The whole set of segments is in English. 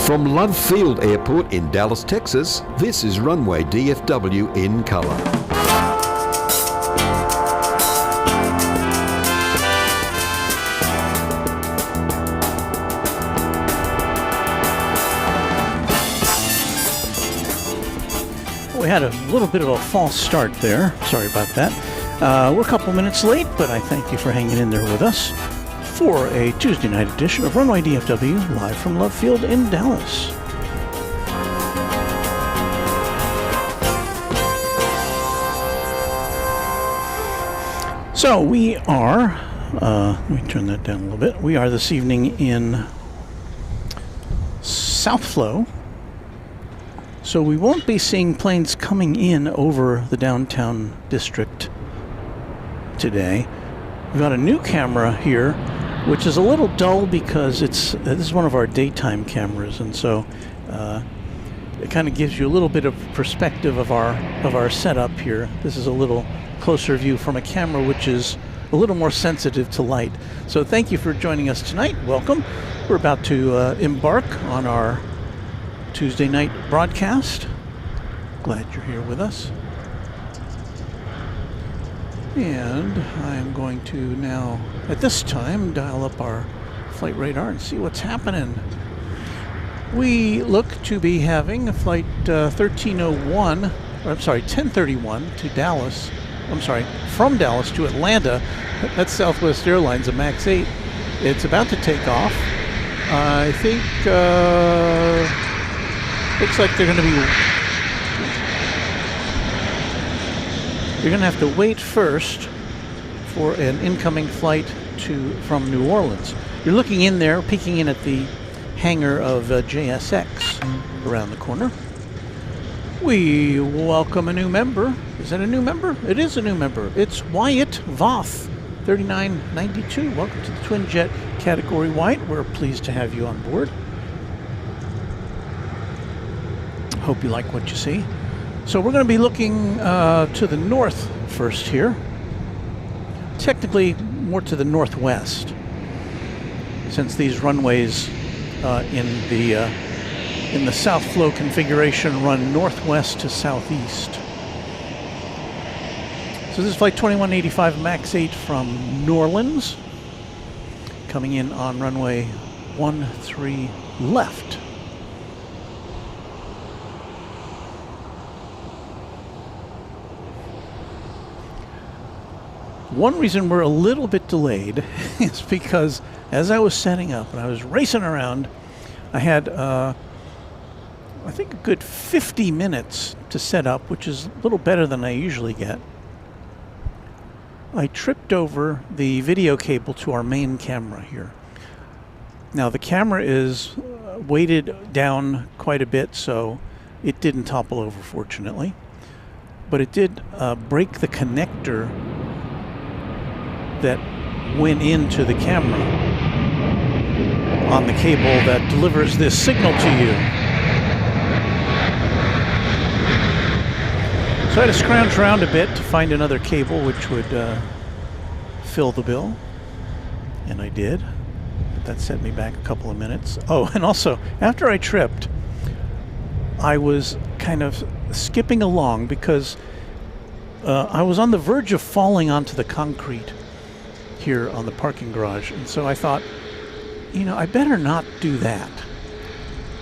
From Love Field Airport in Dallas, Texas, this is Runway DFW in color. We had a little bit of a false start there. Sorry about that. We're a couple minutes late, but I thank you for hanging in there with us for a Tuesday night edition of Runway DFW, live from Love Field in Dallas. So we are, let me turn that down a little bit. We are this evening in South Flow. So we won't be seeing planes coming in over the downtown district today. We've got a new camera here, which is a little dull because this is one of our daytime cameras, and so it kind of gives you a little bit of perspective of our setup here. This is a little closer view from a camera which is a little more sensitive to light. So thank you for joining us tonight. Welcome. We're about to embark on our Tuesday night broadcast. Glad you're here with us. And I'm going to now, at this time, dial up our flight radar and see what's happening. We look to be having a flight 1031 to Dallas. I'm sorry, from Dallas to Atlanta. That's Southwest Airlines, a MAX 8. It's about to take off. I think, looks like they're going to be... You're going to have to wait first for an incoming flight from New Orleans. You're looking in there, peeking in at the hangar of JSX around the corner. We welcome a new member. Is that a new member? It is a new member. It's Wyatt Voth, 3992. Welcome to the Twin Jet Category Wyatt. We're pleased to have you on board. Hope you like what you see. So we're going to be looking to the north first here. Technically, more to the northwest, since these runways in the South Flow configuration run northwest to southeast. So this is flight 2185 MAX 8 from New Orleans, coming in on runway 13 left. One reason we're a little bit delayed is because as I was setting up and I was racing around, I had, I think, a good 50 minutes to set up, which is a little better than I usually get. I tripped over the video cable to our main camera here. Now the camera is weighted down quite a bit, so it didn't topple over, fortunately. But it did break the connector that went into the camera on the cable that delivers this signal to you. So I had to scrounge around a bit to find another cable which would fill the bill, and I did. But that set me back a couple of minutes. Oh, and also, after I tripped, I was kind of skipping along because I was on the verge of falling onto the concrete here on the parking garage, and so I thought, you know, I better not do that.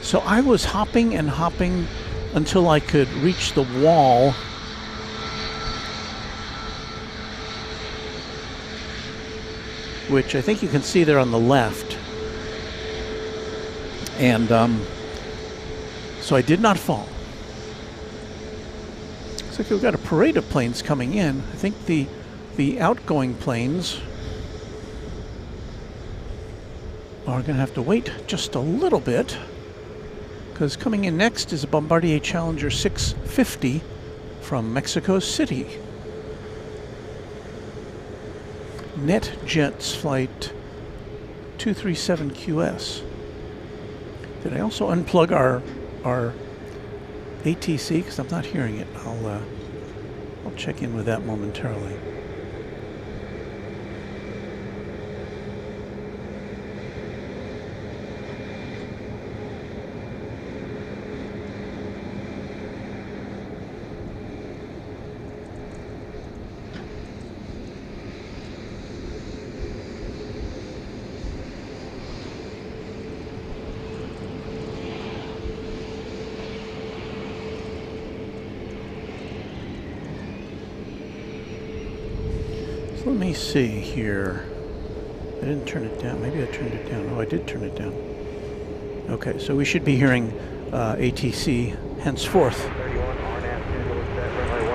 So I was hopping and hopping until I could reach the wall, which I think you can see there on the left, and so I did not fall. Looks like we've got a parade of planes coming in. I think the outgoing planes are going to have to wait just a little bit, because coming in next is a Bombardier Challenger 650 from Mexico City. NetJets flight 237QS. Did I also unplug our ATC? Because I'm not hearing it. I'll check in with that momentarily. Let me see here. I didn't turn it down. Maybe I turned it down. Oh, I did turn it down. Okay, so we should be hearing ATC henceforth. 31 on runway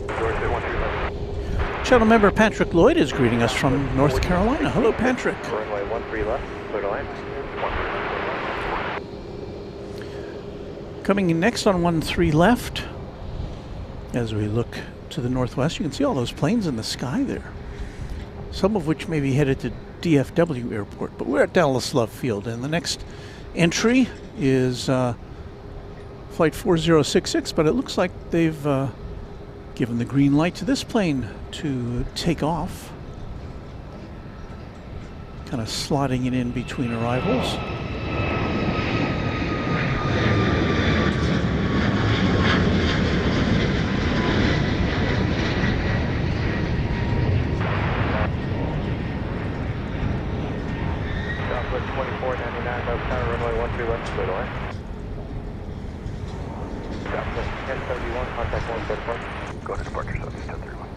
13 left. Shuttle member Patrick Lloyd is greeting us from North Carolina. Hello, Patrick. Runway 13 left, clear to land. Coming in next on 13 left, as we look to the northwest, you can see all those planes in the sky there, some of which may be headed to DFW Airport, but we're at Dallas Love Field, and the next entry is flight 4066, but it looks like they've given the green light to this plane to take off, kind of slotting it in between arrivals. Go to departure Southwest 1031.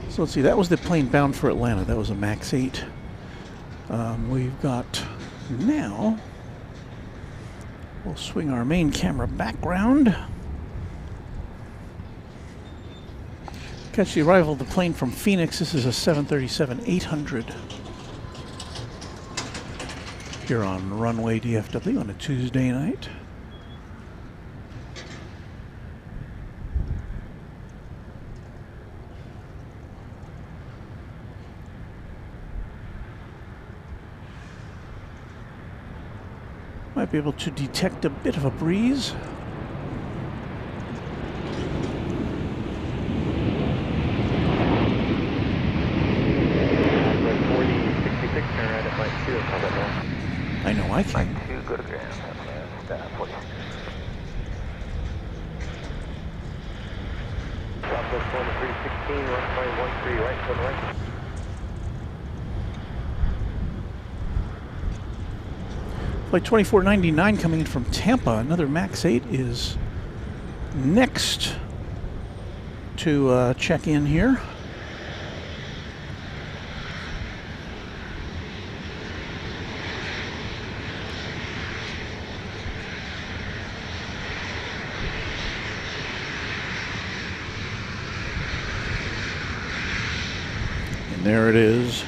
So let's see, that was the plane bound for Atlanta. That was a MAX 8. We've got now, we'll swing our main camera background. Catch the arrival of the plane from Phoenix. This is a 737-800 here on Runway DFW on a Tuesday night. Might be able to detect a bit of a breeze. I know I can. Flight 2, go to ground. Staff, what? Southwest 1316, runway 13 right, to the right. Flight 2499 coming in from Tampa. Another MAX 8 is next to check in here. And there it is.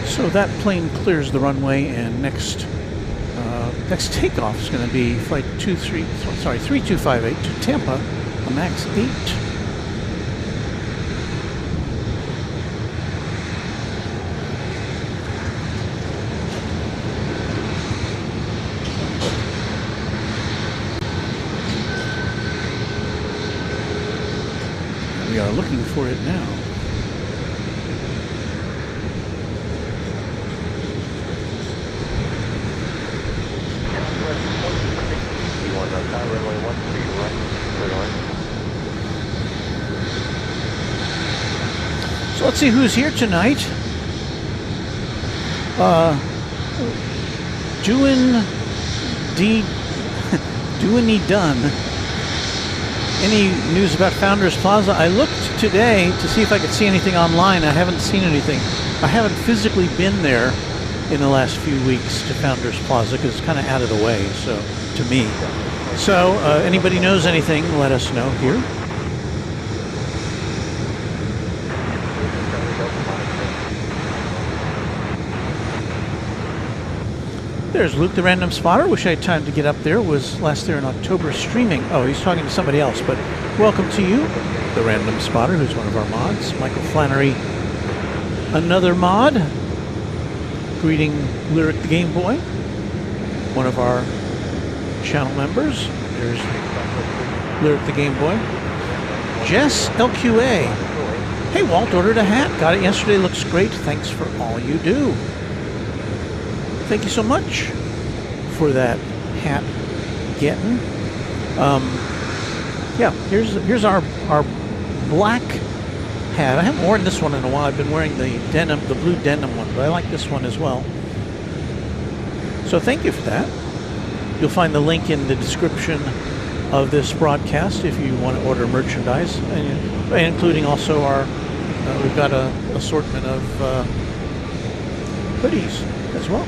So that plane clears the runway, and next takeoff is going to be flight 3258 to Tampa, a MAX 8. We are looking for it now. Runway 13 right, clear line. So let's see who's here tonight. Doing done. Any news about Founders Plaza? I looked today to see if I could see anything online. I haven't seen anything. I haven't physically been there in the last few weeks to Founders Plaza because it's kind of out of the way, so to me. So anybody knows anything, let us know here. There's Luke, the random spotter. Wish I had time to get up there. Was last there in October streaming. Oh, he's talking to somebody else, but welcome to you, the random spotter, who's one of our mods. Michael Flannery, another mod. Greeting Lyric the Game Boy, one of our channel members. There's Lyric the Game Boy. Jess LQA. Hey, Walt, ordered a hat. Got it yesterday. Looks great. Thanks for all you do. Thank you so much for that hat getting. Yeah, here's our black hat. I haven't worn this one in a while. I've been wearing the denim, the blue denim one, but I like this one as well. So thank you for that. You'll find the link in the description of this broadcast if you want to order merchandise, and including also our, we've got an assortment of hoodies as well.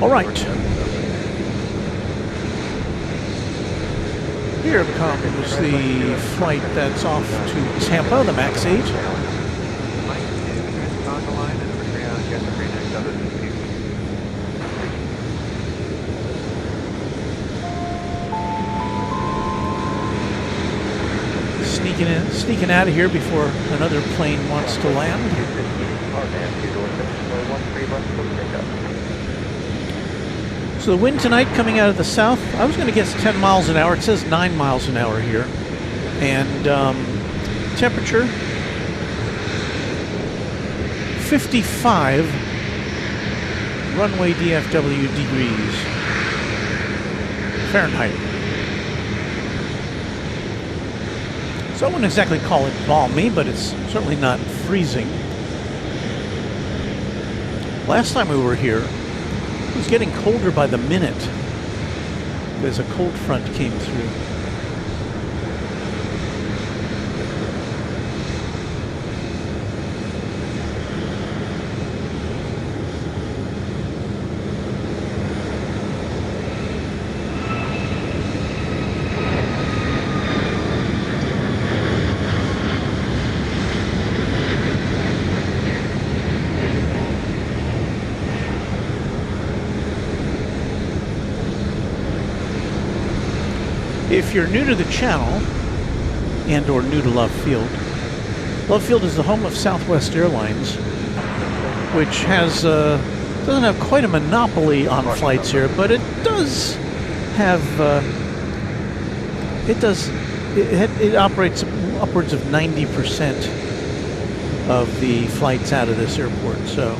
All right. Here comes the flight that's off to Tampa, the MAX 8. Sneaking out of here before another plane wants to land. So the wind tonight coming out of the south, I was going to guess 10 miles an hour. It says 9 miles an hour here. And temperature, 55 runway DFW degrees Fahrenheit. So I wouldn't exactly call it balmy, but it's certainly not freezing. Last time we were here, it was getting colder by the minute as a cold front came through. If you're new to the channel and or new to Love Field, Love Field is the home of Southwest Airlines, which has doesn't have quite a monopoly on flights here, but it does have it operates upwards of 90% of the flights out of this airport. So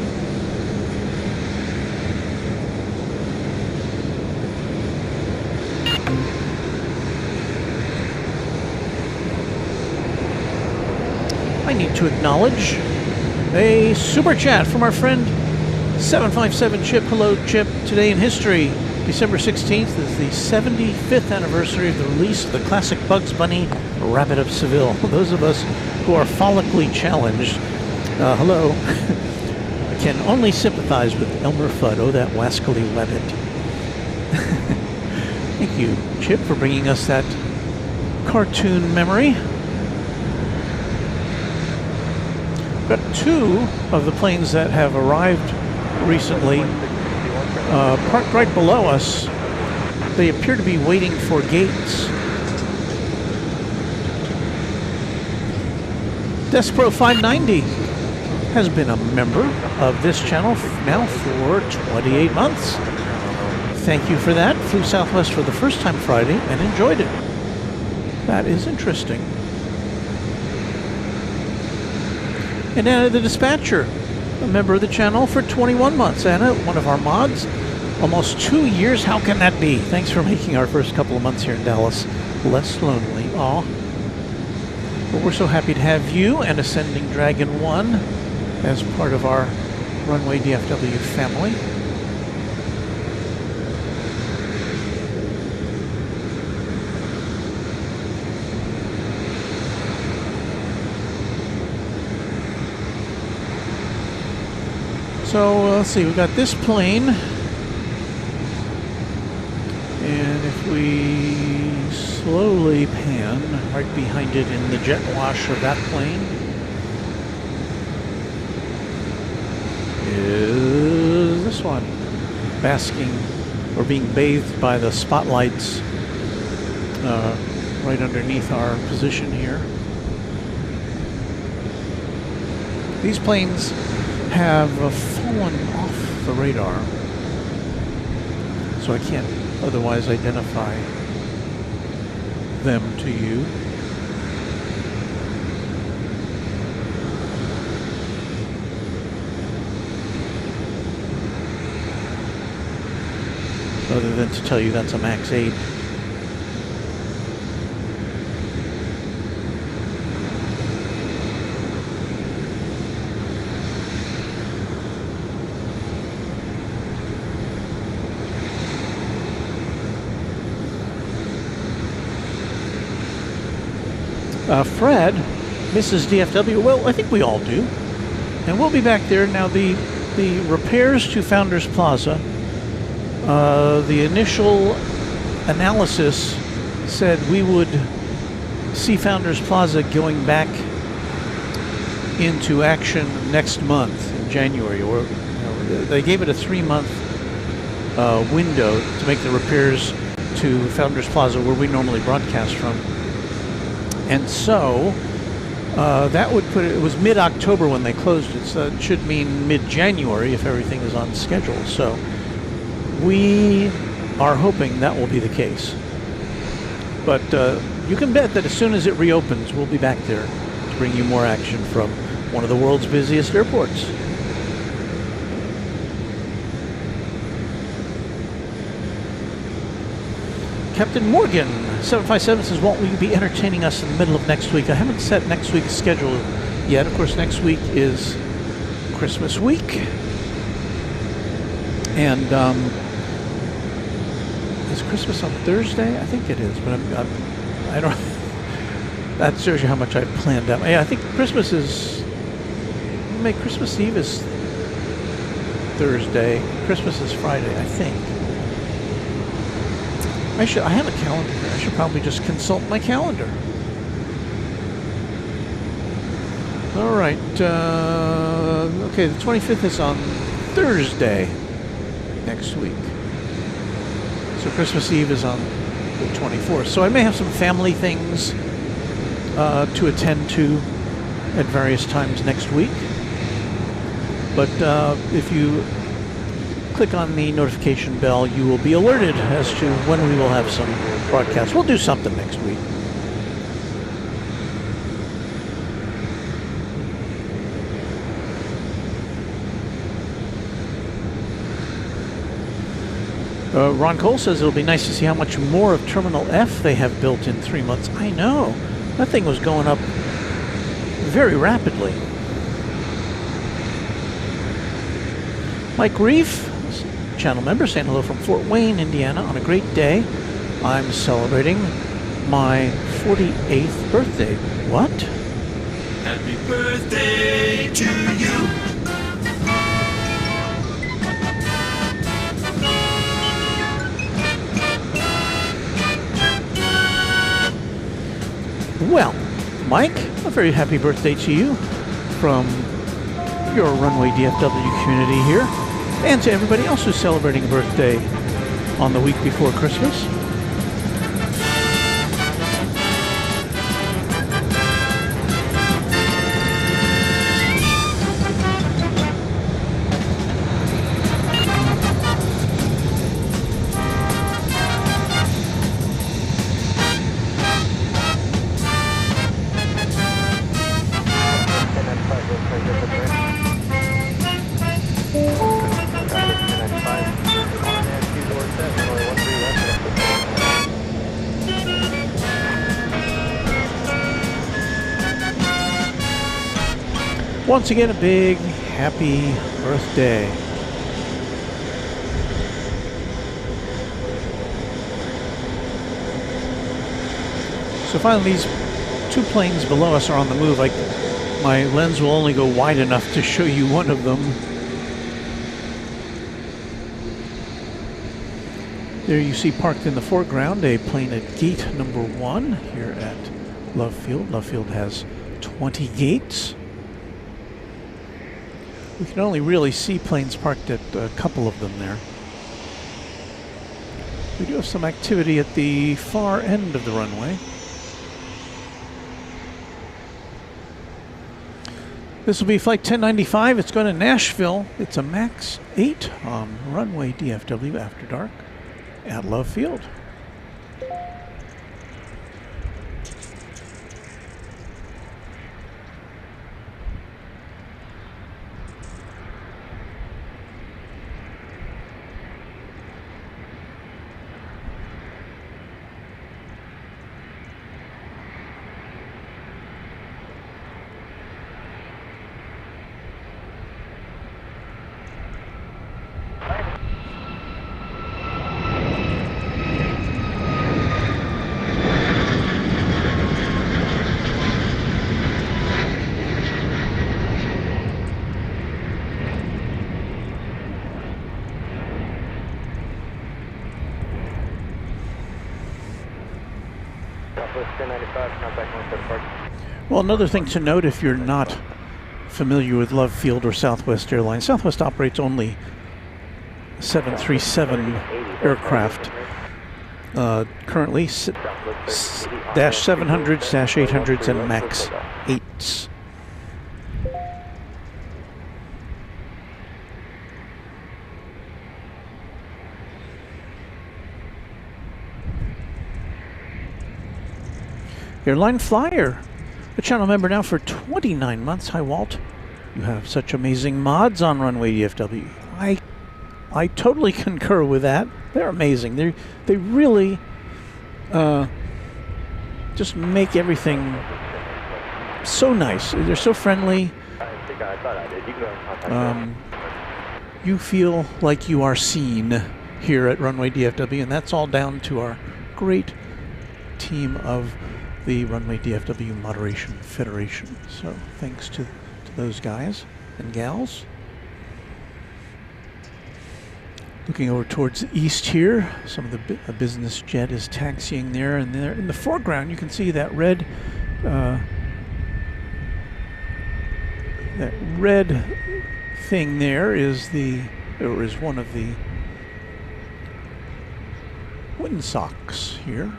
I need to acknowledge a super chat from our friend 757 Chip. Hello, Chip. Today in history, December 16th is the 75th anniversary of the release of the classic Bugs Bunny Rabbit of Seville. Those of us who are follically challenged, hello, I can only sympathize with Elmer Fudd. Oh, that wascally rabbit. Thank you, Chip, for bringing us that cartoon memory. We've got two of the planes that have arrived recently parked right below us. They appear to be waiting for gates. Despro 590 has been a member of this channel now for 28 months. Thank you for that. Flew Southwest for the first time Friday and enjoyed it. That is interesting. And Anna the Dispatcher, a member of the channel for 21 months. Anna, one of our mods, almost 2 years. How can that be? Thanks for making our first couple of months here in Dallas less lonely. Aw. But we're so happy to have you and Ascending Dragon 1 as part of our Runway DFW family. So let's see, we've got this plane, and if we slowly pan right behind it in the jet wash of that plane is this one, basking or being bathed by the spotlights right underneath our position here. These planes have fallen off the radar, so I can't otherwise identify them to you. Other than to tell you that's a MAX 8. Fred, Mrs. DFW, well, I think we all do. And we'll be back there. Now, the repairs to Founders Plaza, the initial analysis said we would see Founders Plaza going back into action next month, in January. Or they gave it a 3-month window to make the repairs to Founders Plaza, where we normally broadcast from. And so that would put it was mid-October when they closed it, so it should mean mid-January if everything is on schedule. So we are hoping that will be the case. But you can bet that as soon as it reopens, we'll be back there to bring you more action from one of the world's busiest airports. Captain Morgan, 757 says, won't you be entertaining us in the middle of next week? I haven't set next week's schedule yet. Of course, next week is Christmas week. And is Christmas on Thursday? I think it is, but I don't... That shows you how much I've planned out. Yeah, I think Christmas is... Maybe Christmas Eve is Thursday. Christmas is Friday, I think. I have a calendar here. I should probably just consult my calendar. All right. Okay, the 25th is on Thursday next week. So Christmas Eve is on the 24th. So I may have some family things to attend to at various times next week. But if you click on the notification bell, you will be alerted as to when we will have some broadcasts. We'll do something next week. Ron Cole says it'll be nice to see how much more of Terminal F they have built in 3 months. I know. That thing was going up very rapidly. Mike Reef, channel member, saying hello from Fort Wayne, Indiana. On a great day, I'm celebrating my 48th birthday. What? Happy birthday to you. Well, Mike, a very happy birthday to you from your Runway DFW community here, and to everybody else who's celebrating a birthday on the week before Christmas. Once again, a big happy birthday. So finally, these two planes below us are on the move. My lens will only go wide enough to show you one of them. There you see parked in the foreground a plane at gate number 1 here at Love Field. Love Field has 20 gates. We can only really see planes parked at a couple of them there. We do have some activity at the far end of the runway. This will be flight 1095. It's going to Nashville. It's a MAX 8 on Runway DFW after dark at Love Field. Southwest 1095, contact 17 park. Well, another thing to note if you're not familiar with Love Field or Southwest Airlines, Southwest operates only 737 aircraft. Currently, dash 700s, dash 800s, and MAX 8s. Airline Flyer, a channel member now for 29 months. Hi, Walt. You have such amazing mods on Runway DFW. I totally concur with that. They're amazing. They really just make everything so nice. They're so friendly. You feel like you are seen here at Runway DFW, and that's all down to our great team of the Runway DFW Moderation Federation. So thanks to those guys and gals. Looking over towards the east here, some of the business jet is taxiing there, and there in the foreground you can see that red thing there is one of the windsocks here.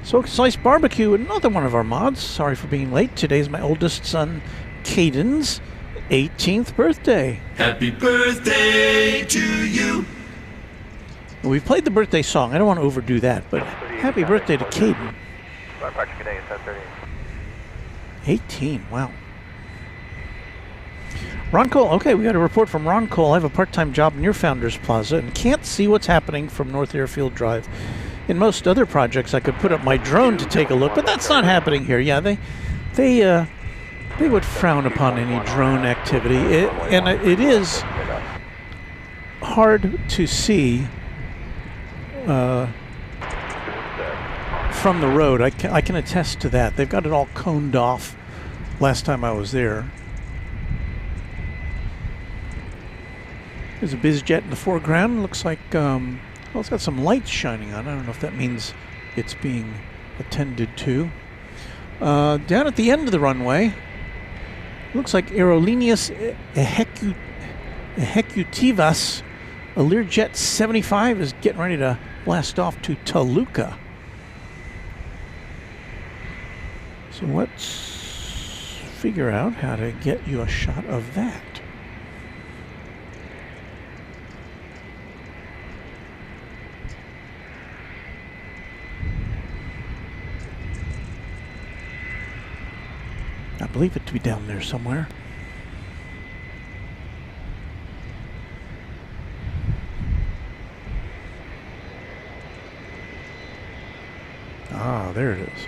So Slice Barbecue, another one of our mods. Sorry for being late. Today's my oldest son, Caden's 18th birthday. Happy birthday to you. And we've played the birthday song. I don't want to overdo that, but happy birthday to Caden. 18, wow. Ron Cole, okay, we got a report from Ron Cole. I have a part-time job near Founders Plaza and can't see what's happening from North Airfield Drive. In most other projects, I could put up my drone to take a look, but that's not happening here. Yeah, they would frown upon any drone activity, and it is hard to see from the road. I can attest to that. They've got it all coned off last time I was there. There's a biz jet in the foreground. Looks like well, it's got some lights shining on. I don't know if that means it's being attended to. Down at the end of the runway, looks like Aerolíneas Ejecutivas, a Learjet 75 is getting ready to blast off to Toluca. So let's figure out how to get you a shot of that. I believe it to be down there somewhere. Ah, there it is.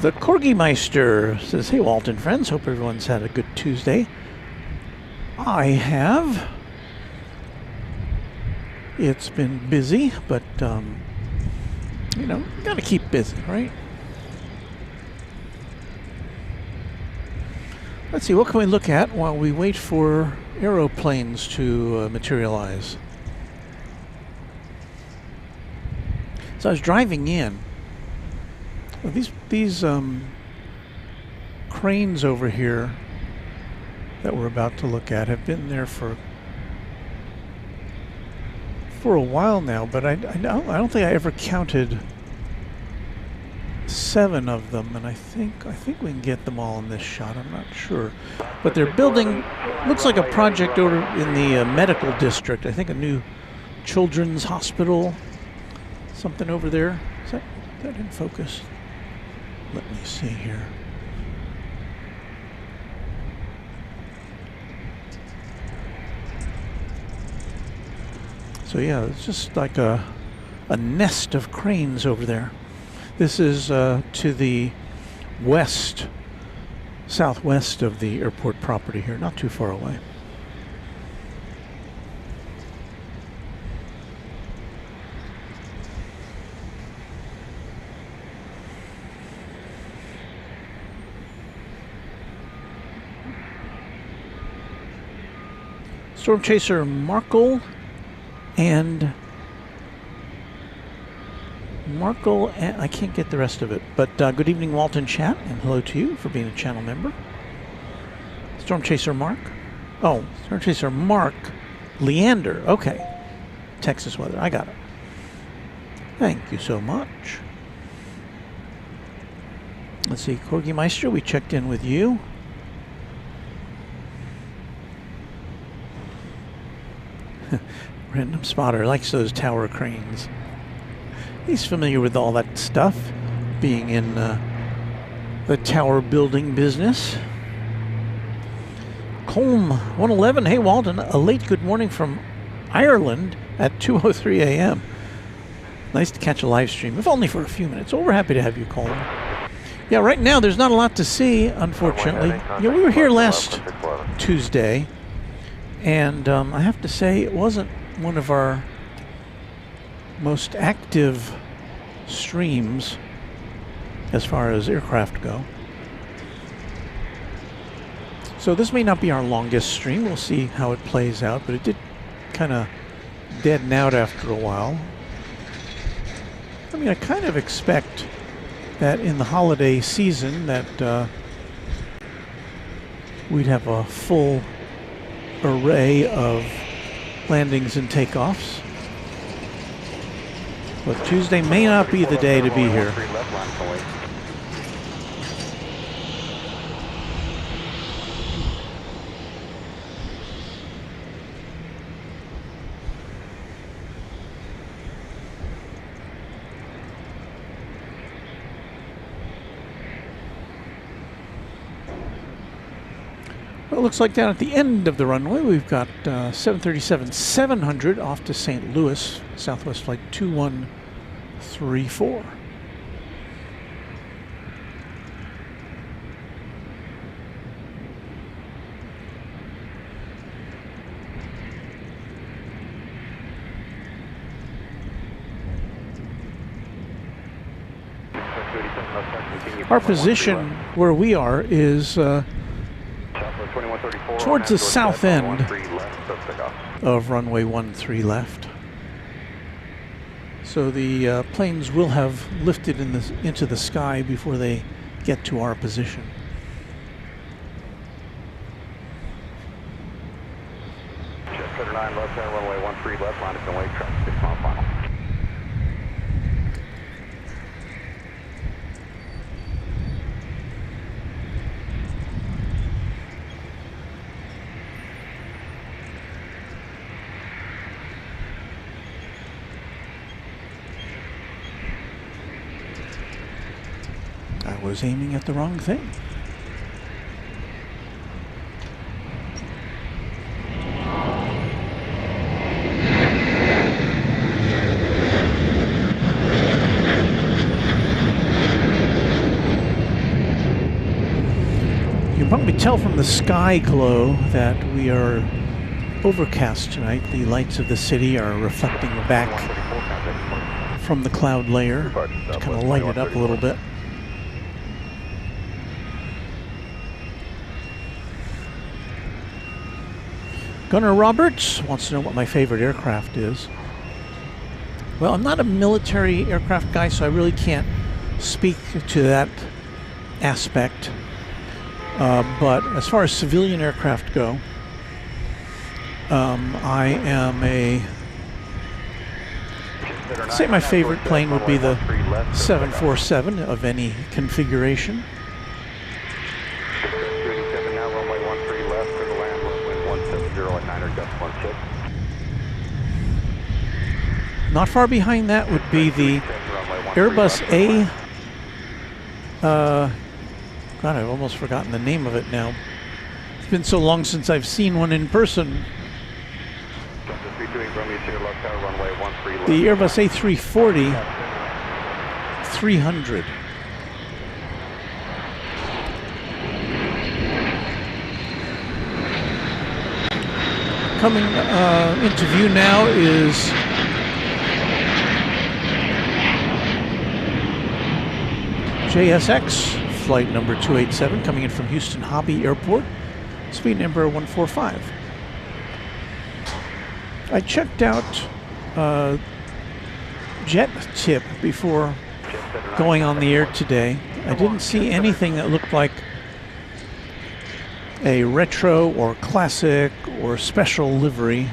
The Corgi Meister says, hey Walton friends, hope everyone's had a good Tuesday. I have. It's been busy, but you know, gotta keep busy, right? Let's see, what can we look at while we wait for aeroplanes to materialize? So I was driving in. These cranes over here that we're about to look at have been there for a while now, but I don't think I ever counted 7 of them, and I think we can get them all in this shot. I'm not sure, but they're building. Looks like a project over in the medical district. I think a new children's hospital, something over there. Is that in focus? Let me see here. So yeah, it's just like a nest of cranes over there. This is to the west, southwest of the airport property here, not too far away. Storm Chaser Markle and I can't get the rest of it, but good evening Walton chat, and hello to you for being a channel member. Storm Chaser Mark. Oh, Storm Chaser Mark Leander. Okay. Texas weather. I got it. Thank you so much. Let's see, Corgi Meister, we checked in with you. Random spotter likes those tower cranes. He's familiar with all that stuff, being in the tower building business. Colm 111, hey Walton, a late good morning from Ireland at 2:03 a.m. Nice to catch a live stream, if only for a few minutes. Well, we're happy to have you, Colm. Yeah, right now there's not a lot to see, unfortunately. Yeah, we were here last Tuesday, and I have to say it wasn't one of our most active streams as far as aircraft go. So this may not be our longest stream. We'll see how it plays out, but it did kind of deaden out after a while. I mean, I kind of expect that in the holiday season that we'd have a full array of landings and takeoffs. But Tuesday may not be the day to be here. Well, it looks like down at the end of the runway, we've got 737-700 off to St. Louis, Southwest Flight 2134. Our position where we are is towards the south end of runway 13 left. So the planes will have lifted into the sky before they get to our position. Jet 9 left, runway 13 left, line up and wait, traffic 6 mile final. I was aiming at the wrong thing. You can probably tell from the sky glow that we are overcast tonight. The lights of the city are reflecting back from the cloud layer to kind of light it up a little bit. Gunnar Roberts wants to know what my favorite aircraft is. Well, I'm not a military aircraft guy, so I really can't speak to that aspect. But as far as civilian aircraft go, I am I'd say my favorite plane would be the 747 of any configuration. Not far behind that would be the Airbus A. God, I've almost forgotten the name of it now. It's been so long since I've seen one in person. The Airbus A340 300. Coming into view now is JSX, flight number 287, coming in from Houston Hobby Airport, speed number 145. I checked out Jet Tip before going on the air today. I didn't see anything that looked like a retro or classic or special livery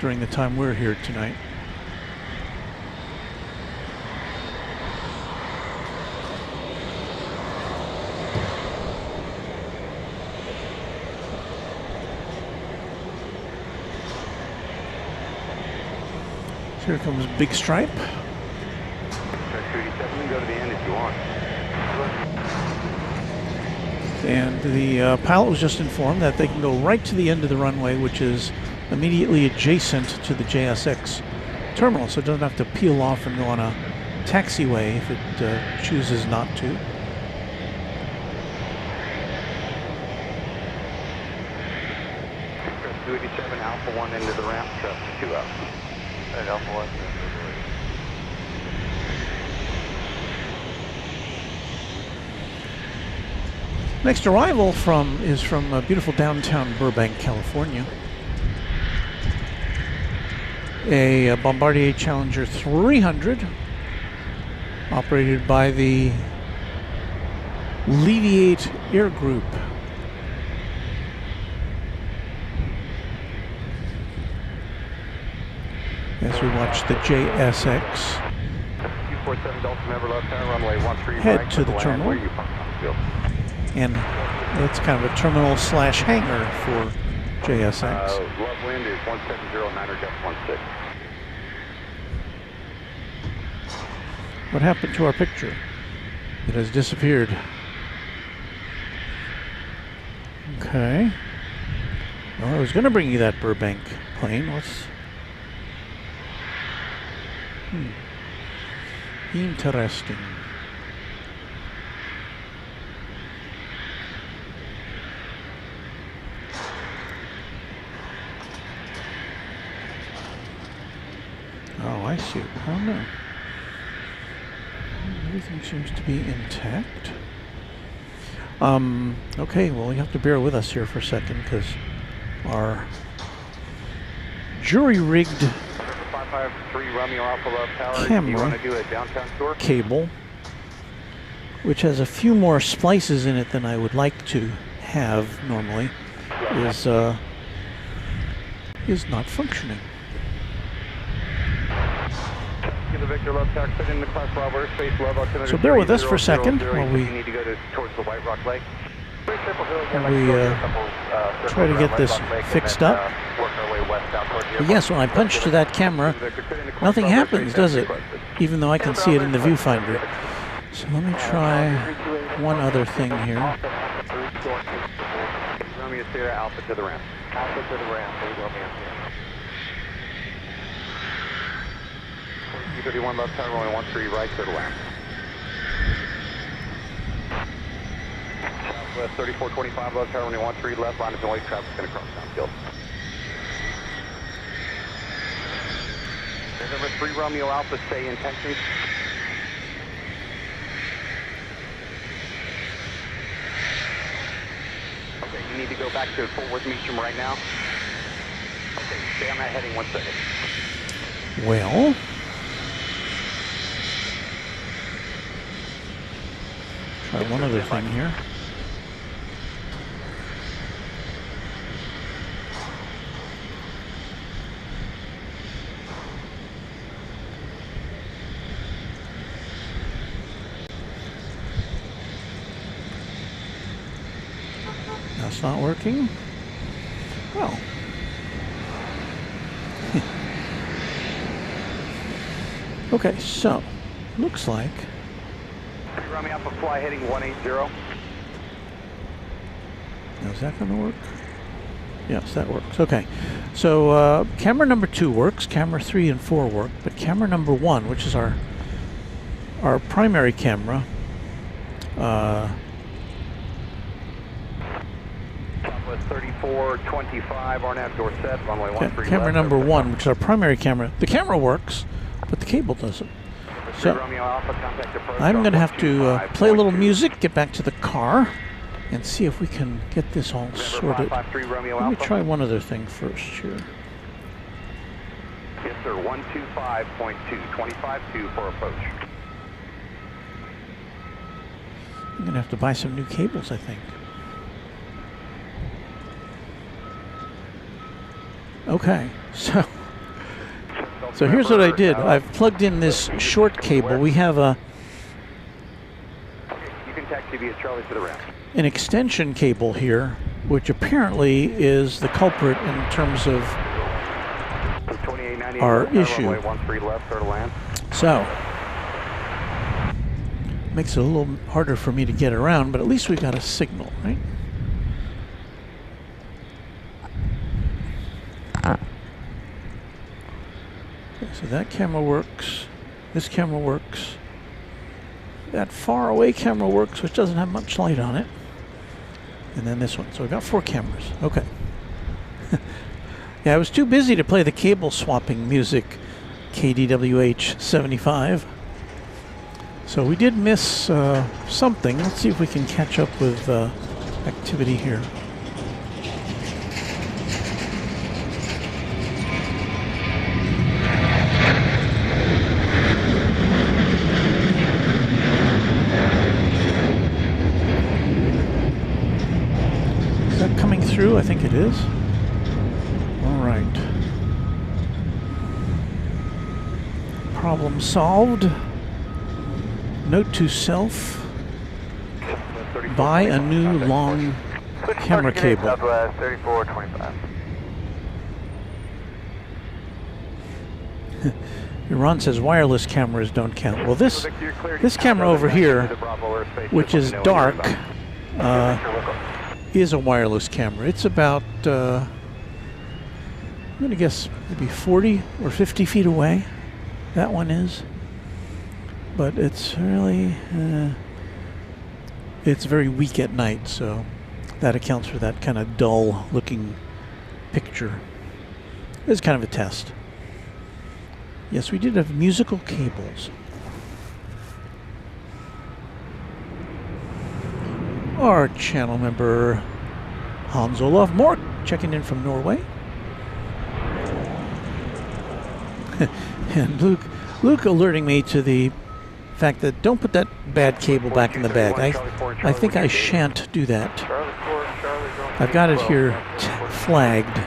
during the time we're here tonight. Here comes Big Stripe. Go to the end if you want. And the pilot was just informed that they can go right to the end of the runway, which is immediately adjacent to the JSX terminal, so it doesn't have to peel off and go on a taxiway if it chooses not to. Press 287 Alpha 1 into the ramp, traffic 2 out. And Alpha 1. Next arrival is from beautiful downtown Burbank, California. A Bombardier Challenger 300 operated by the Leviate Air Group. As we watch the JSX head to the terminal. And it's kind of a terminal slash hangar for JSX. Love wind is 170.9 What happened to our picture? It has disappeared. Okay. Well, I was going to bring you that Burbank plane. Interesting. Oh, I see. I don't know. Everything seems to be intact. Okay, well, you have to bear with us here for a second because our jury-rigged 553 Romeo Alpha Love Tower. Camera You want to do a downtown tour? cable, which has a few more splices in it than I would like to have normally, is not functioning. The Victor Love Tower, fit in the class Bravo airspace, Love altimeter. So bear with us for a second while we need to go towards the White Rock Lake. Try to get this fixed up. But yes, when I punch to that camera, nothing happens, does it? Even though I can see it in the viewfinder. So let me try one other thing here. Romeo Sierra, Alpha to the ramp. Alpha to the ramp, Romeo Sierra. 31 left tower, runway 13 right to the left. Southwest 3425 left tower, runway 13 left, line is in wake, traffic's going to cross downfield. November 3 Romeo Alpha, stay in taxi. Okay, you need to go back to Fort Worth Meacham right now. Okay, stay on that heading 1 second. Well, try one other thing here. That's not working. Well. Okay, so looks like. Romeo Alpha fly heading 180. Now, is that going to work? Yes, that works. Okay, so camera number 2 works, camera 3 and 4 work, but camera number 1, which is our primary camera, Southwest 3425 Arnett Dorset, runway 13 camera left, number 1, which is our primary camera, the camera works, but the cable doesn't. So I'm going to have to play a little music, get back to the car, and see if we can get this all sorted. Let me try one other thing first here. Yes, sir. 125.2, 25.2 for approach. I'm going to have to buy some new cables, I think. Okay, so here's what I did. I've plugged in this short cable. We have you can taxi via Charlie to the ramp. An extension cable here, which apparently is the culprit in terms of our issue. So, makes it a little harder for me to get around, but at least we got a signal, right? So that camera works, this camera works, that far away camera works, which doesn't have much light on it, and then this one. So we've got 4 cameras. Okay. Yeah, I was too busy to play the cable swapping music, KDWH 75. So we did miss something. Let's see if we can catch up with activity here. Through, I think it is. All right. Problem solved. Note to self: buy a new long camera cable. Southwest 3425. Ron says wireless cameras don't count. Well, this camera over here, which is dark, is a wireless camera. It's about, I'm going to guess maybe 40 or 50 feet away. That one is. But it's really, it's very weak at night, so that accounts for that kind of dull looking picture. It's kind of a test. Yes, we did have musical cables. Our channel member Hans Olaf Mork checking in from Norway. And Luke alerting me to the fact that don't put that bad cable back in the bag. I think I shan't do that. I've got it here flagged.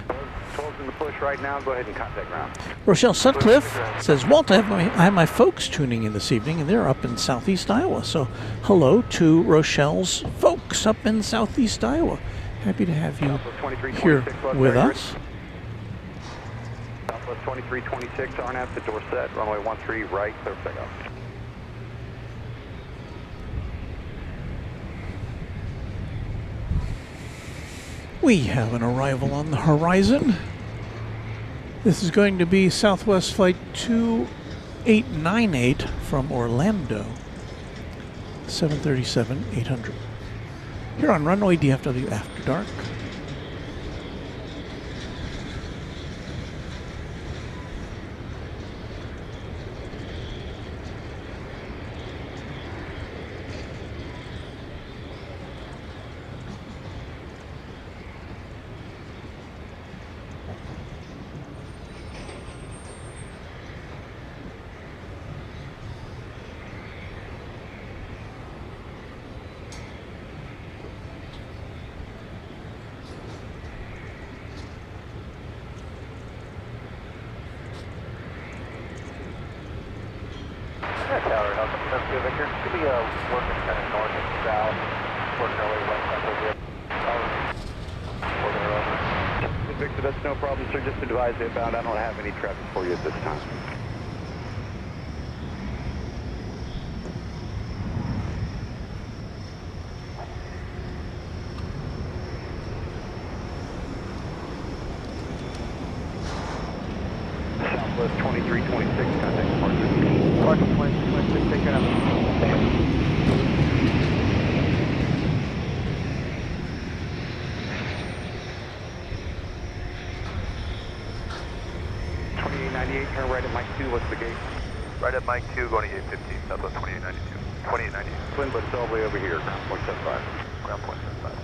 Right now, go ahead and contact ground. Rochelle Sutcliffe says, Walt, I have my folks tuning in this evening, and they're up in southeast Iowa. So hello to Rochelle's folks up in southeast Iowa. Happy to have you here with us. Southwest 2326, RNAV, the door set, runway 13 right, clear for takeoff. We have an arrival on the horizon. This is going to be Southwest Flight 2898 from Orlando, 737-800. Here on Runway DFW After Dark. Tower, that's good, Victor. Should be working kind of north and south, working our way west up. Victor, that's no problem, sir. Just advise me about I don't have any traffic for you at this time. Southwest 2326, contact departure. Departure 2326, take care of it. 2898, turn right at Mike 2, what's the gate? Right at Mike 2, going to 815, Southwest 2892. 2892. Twin, but it's all the way over here, ground point 75. Ground point 75.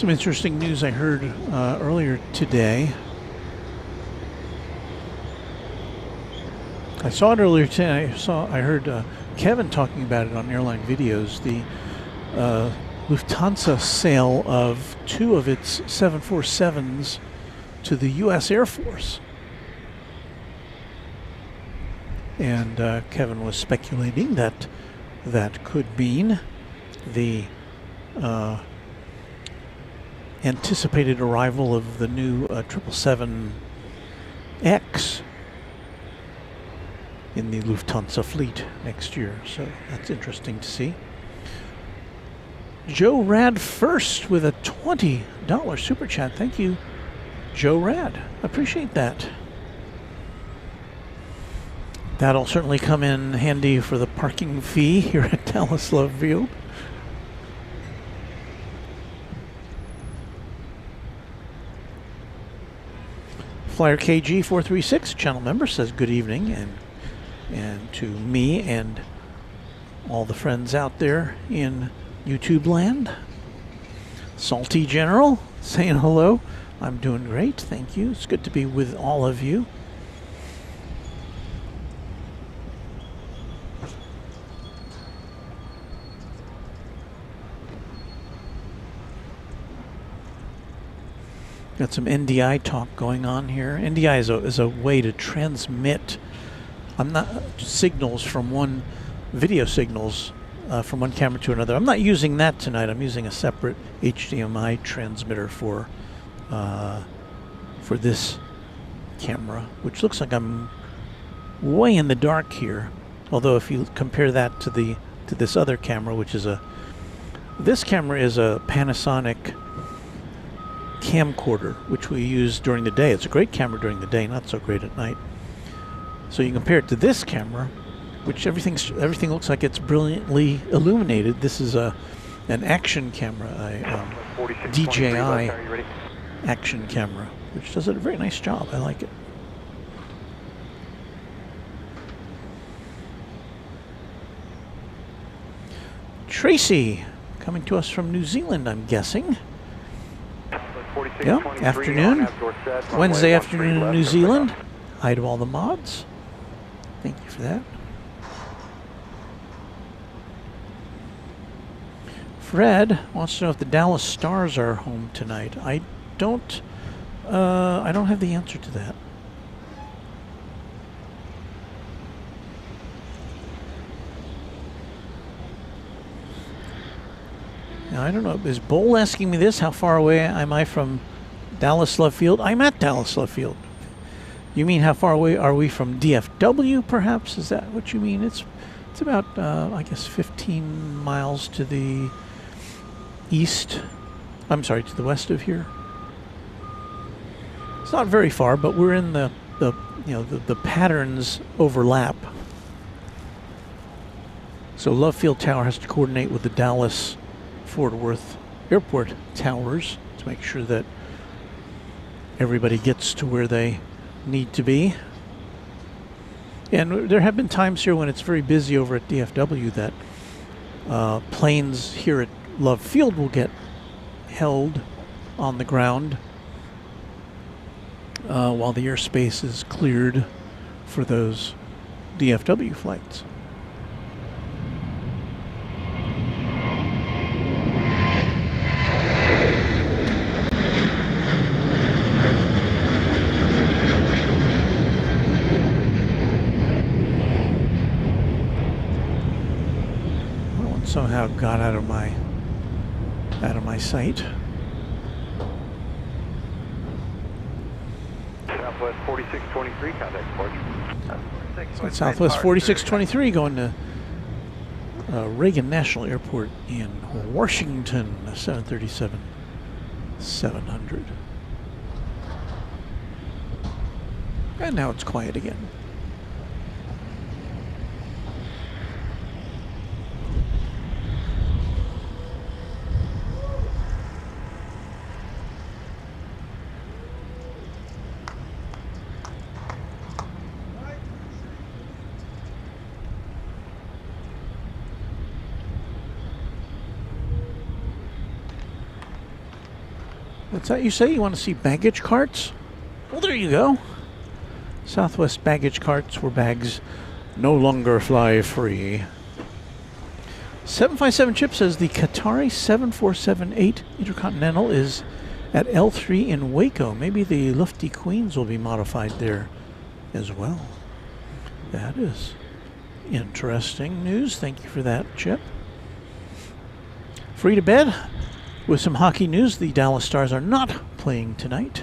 Some interesting news I heard earlier today. I saw it earlier today. I heard Kevin talking about it on airline videos. The Lufthansa sale of 2 of its 747s to the U.S. Air Force. And Kevin was speculating that that could mean the anticipated arrival of the new 777X in the Lufthansa fleet next year. So that's interesting to see. Joe Rad first with a $20 super chat. Thank you, Joe Rad. Appreciate that. That'll certainly come in handy for the parking fee here at Dallas Love Field. Flyer KG436, channel member, says good evening, and to me and all the friends out there in YouTube land. Salty General saying hello. I'm doing great, thank you. It's good to be with all of you. Got some NDI talk going on here. NDI is a way to transmit signals from one video signals from one camera to another. I'm not using that tonight. I'm using a separate HDMI transmitter for this camera, which looks like I'm way in the dark here. Although if you compare that to this other camera, which is this camera is a Panasonic camcorder, which we use during the day. It's a great camera during the day, not so great at night. So you compare it to this camera, which everything looks like it's brilliantly illuminated. This is an action camera, a DJI action camera, which does a very nice job. I like it. Tracy, coming to us from New Zealand, I'm guessing. Yeah, afternoon. Wednesday afternoon in New Zealand. Hi to all the mods. Thank you for that. Fred wants to know if the Dallas Stars are home tonight. I don't have the answer to that. Now, I don't know. Is Bowl asking me this? How far away am I from Dallas Love Field? I'm at Dallas Love Field. You mean how far away are we from DFW, perhaps? Is that what you mean? It's about, I guess, 15 miles to the east. I'm sorry, to the west of here. It's not very far, but we're in the patterns overlap. So Love Field Tower has to coordinate with the Dallas Fort Worth Airport towers to make sure that everybody gets to where they need to be. And there have been times here when it's very busy over at DFW that planes here at Love Field will get held on the ground while the airspace is cleared for those DFW flights. Somehow got out of my sight. Southwest 4623, contact departure. Southwest 4623 going to Reagan National Airport in Washington, 737-700. And now it's quiet again. What's that you say? You want to see baggage carts? Well, there you go. Southwest baggage carts where bags no longer fly free. 757 Chip says the Qatari 747-8 Intercontinental is at L3 in Waco. Maybe the Lufty Queens will be modified there as well. That is interesting news. Thank you for that, Chip. Free to bed. With some hockey news, the Dallas Stars are not playing tonight.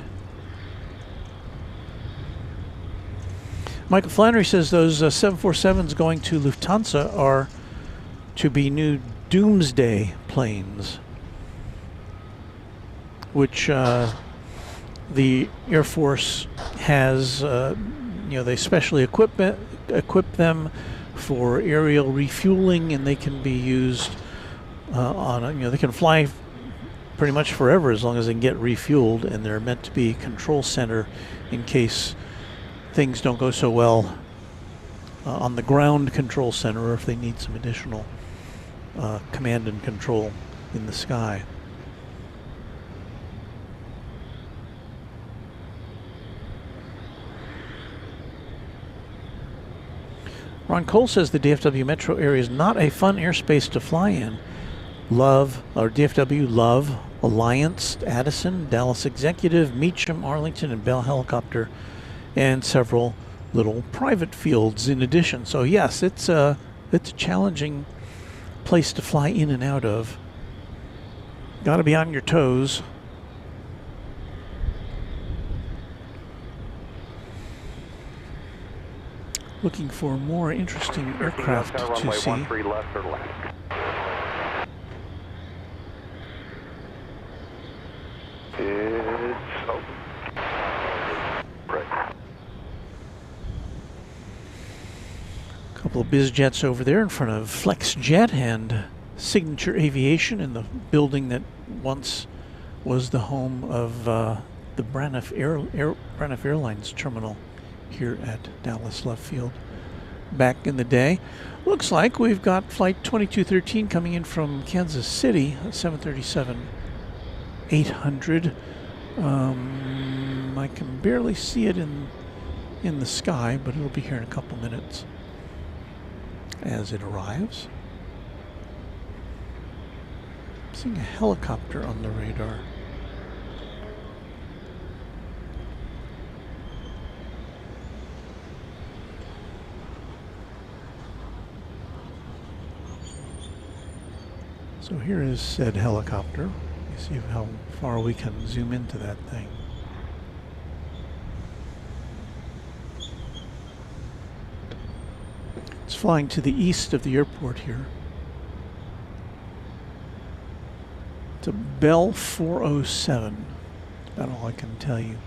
Michael Flannery says those 747s going to Lufthansa are to be new doomsday planes, which the Air Force has, they specially equip them for aerial refueling, and they can be used they can fly pretty much forever as long as they can get refueled, and they're meant to be control center in case things don't go so well on the ground control center, or if they need some additional command and control in the sky. Ron Cole says the DFW metro area is not a fun airspace to fly in. Love, or DFW, Love, Alliance, Addison, Dallas Executive, Meacham, Arlington, and Bell Helicopter, and several little private fields in addition. So yes, it's a challenging place to fly in and out of. Got to be on your toes. Looking for more interesting aircraft to see. 13 left or left. It's open. Right. Couple of biz jets over there in front of FlexJet and Signature Aviation in the building that once was the home of the Braniff Airlines terminal here at Dallas Love Field back in the day. Looks like we've got flight 2213 coming in from Kansas City, 737-800. I can barely see it in the sky, but it'll be here in a couple minutes as it arrives. Seeing a helicopter on the radar. So here is said helicopter. Let's see how far we can zoom into that thing. It's flying to the east of the airport here. It's a Bell 407. That's about all I can tell you.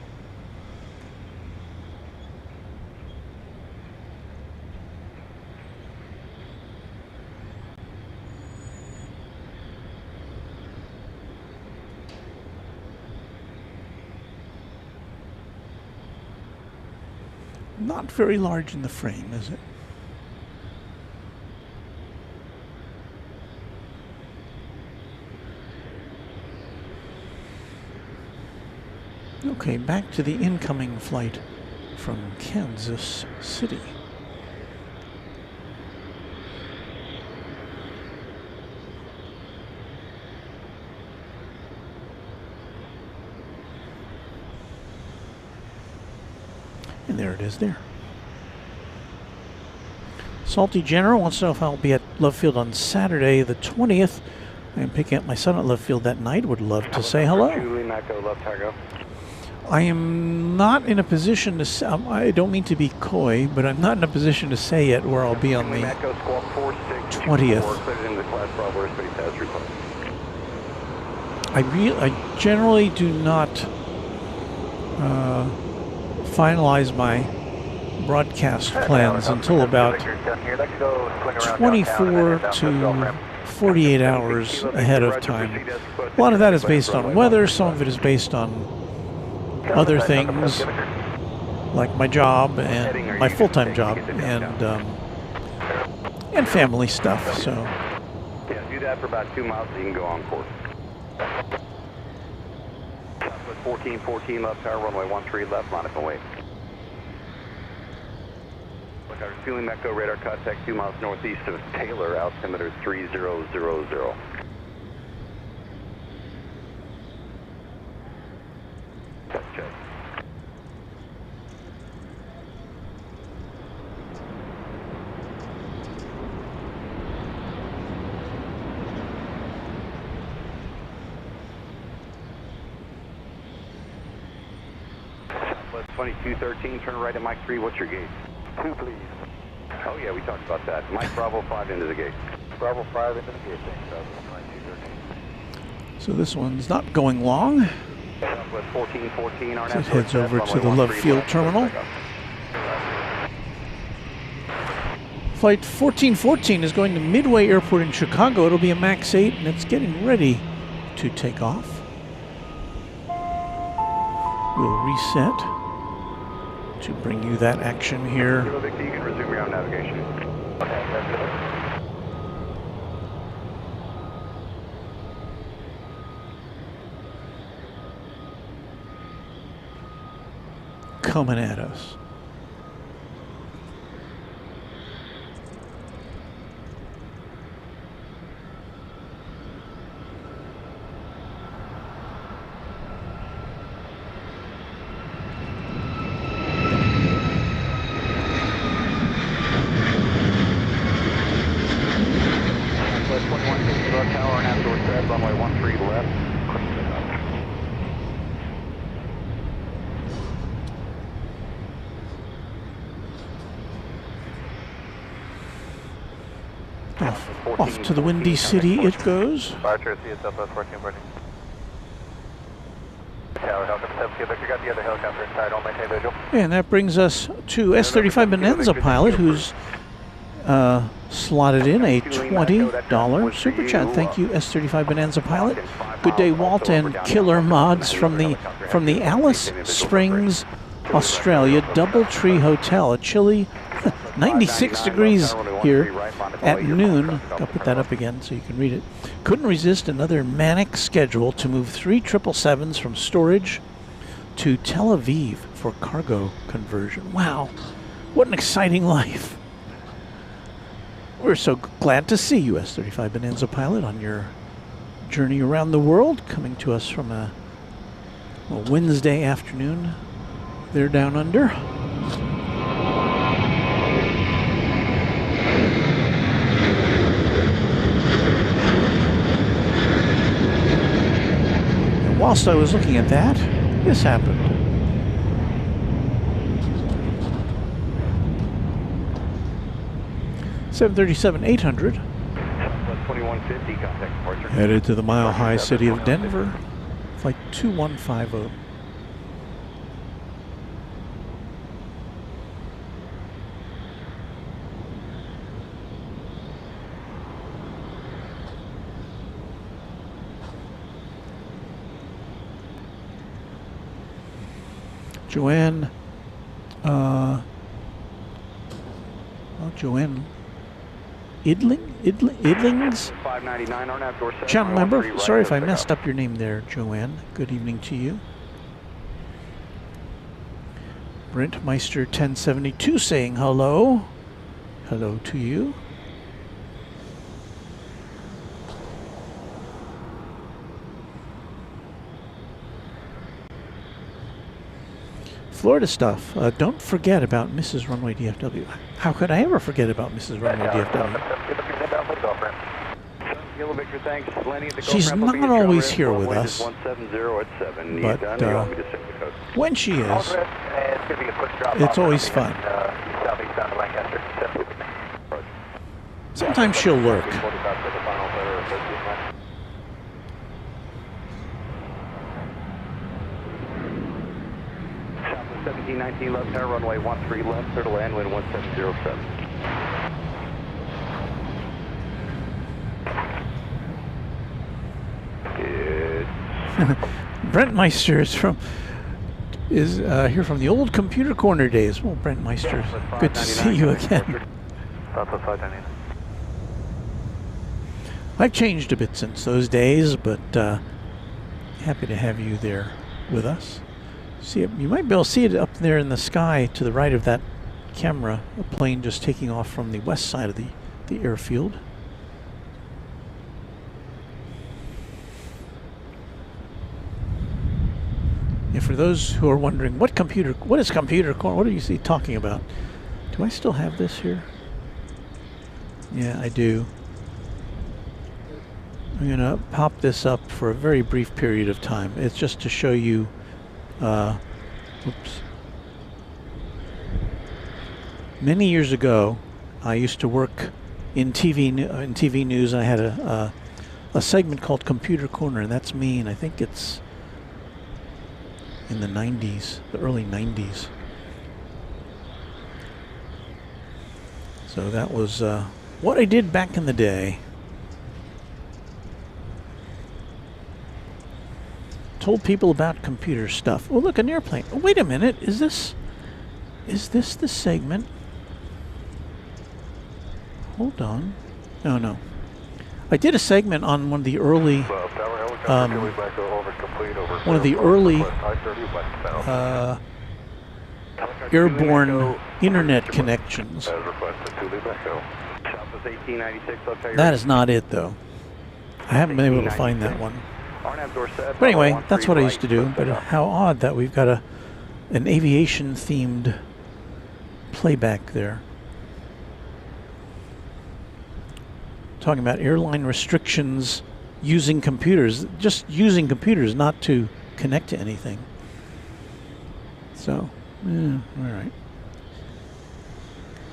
Not very large in the frame, is it? Okay, back to the incoming flight from Kansas City. And there it is there. Salty General wants to know if I'll be at Love Field on Saturday the 20th. I am picking up my son at Love Field that night. Would love to say hello. I am not in a position to say, I don't mean to be coy, but I'm not in a position to say yet where I'll be on the 20th. I generally do not finalize my broadcast plans until about 24 to 48 hours ahead of time. A lot of that is based on weather, some of it is based on other things like my job and my full-time job and family stuff. So yeah, do that for about 2 miles so you can go on course. Southwest 1414 left tower, runway 13 left, line up and wait. Look, our fueling MECO radar contact 2 miles northeast of Taylor, altimeter 3000. Check. Southwest 2213, turn right at Mike 3, what's your gate? 2, please. Oh yeah, we talked about that. Mike Bravo 5 into the gate. Bravo 5 into the gate, thanks, Southwest 2213. So this one's not going long. Southwest 1414, So it heads over to the Love Field terminal. Flight 1414 is going to Midway Airport in Chicago. It'll be a MAX 8 and it's getting ready to take off. We'll reset to bring you that action here. Victor, you can resume your own navigation. Coming at us. Off to the Windy City it goes. Archer, see you Southwest 14 boarding. Tower, helicopter 7 Quebec, you got the other helicopter inside, all maintain visual. And that brings us to S-35 Bonanza pilot, who's slotted in a $20 super chat. Thank you, S-35 Bonanza pilot. Good day, Walt and Killer Mods from the Alice Springs, Australia Doubletree Hotel. A chilly 96 degrees here at noon. I'll put that up again so you can read it. Couldn't resist another manic schedule to move 3 777s from storage to Tel Aviv for cargo conversion. Wow, what an exciting life. We're so glad to see you, S-35 Bonanza pilot, on your journey around the world, coming to us from a Wednesday afternoon there down under. And whilst I was looking at that, this happened. (737-800) headed to the mile-high city of Denver, flight 2150. Joanne, Joanne Idlings? Channel member, sorry if I messed up your name there, Joanne. Good evening to you. Brent Meister 1072 saying hello. Hello to you. Florida stuff. Don't forget about Mrs. Runway DFW. How could I ever forget about Mrs. Runway DFW? She's not always here with us, but when she is, it's always fun. Sometimes she'll lurk. Southwest 1719 left tower, runway 13 left, clear to land, wind 1707. Brent Meister is here from the old computer corner days. Well, Brent Meister, good to see you again. I've changed a bit since those days, but happy to have you there with us. See it, you might be able to see it up there in the sky to the right of that camera, a plane just taking off from the west side of the airfield. And for those who are wondering, what is computer corner? What are you talking about? Do I still have this here? Yeah, I do. I'm going to pop this up for a very brief period of time. It's just to show you, oops. Many years ago, I used to work in TV news. I had a segment called Computer Corner, and that's me, and I think it's in the 90s, the early 90s. So that was what I did back in the day. Told people about computer stuff. Oh, look, an airplane. Oh, wait a minute. Is this the segment? Hold on. No. I did a segment on one of the early airborne internet connections. That is not it, though. I haven't been able to find that one. But anyway, that's what I used to do. But how odd that we've got an aviation-themed playback there. Talking about airline restrictions using computers, just using computers, not to connect to anything. So, yeah, all right.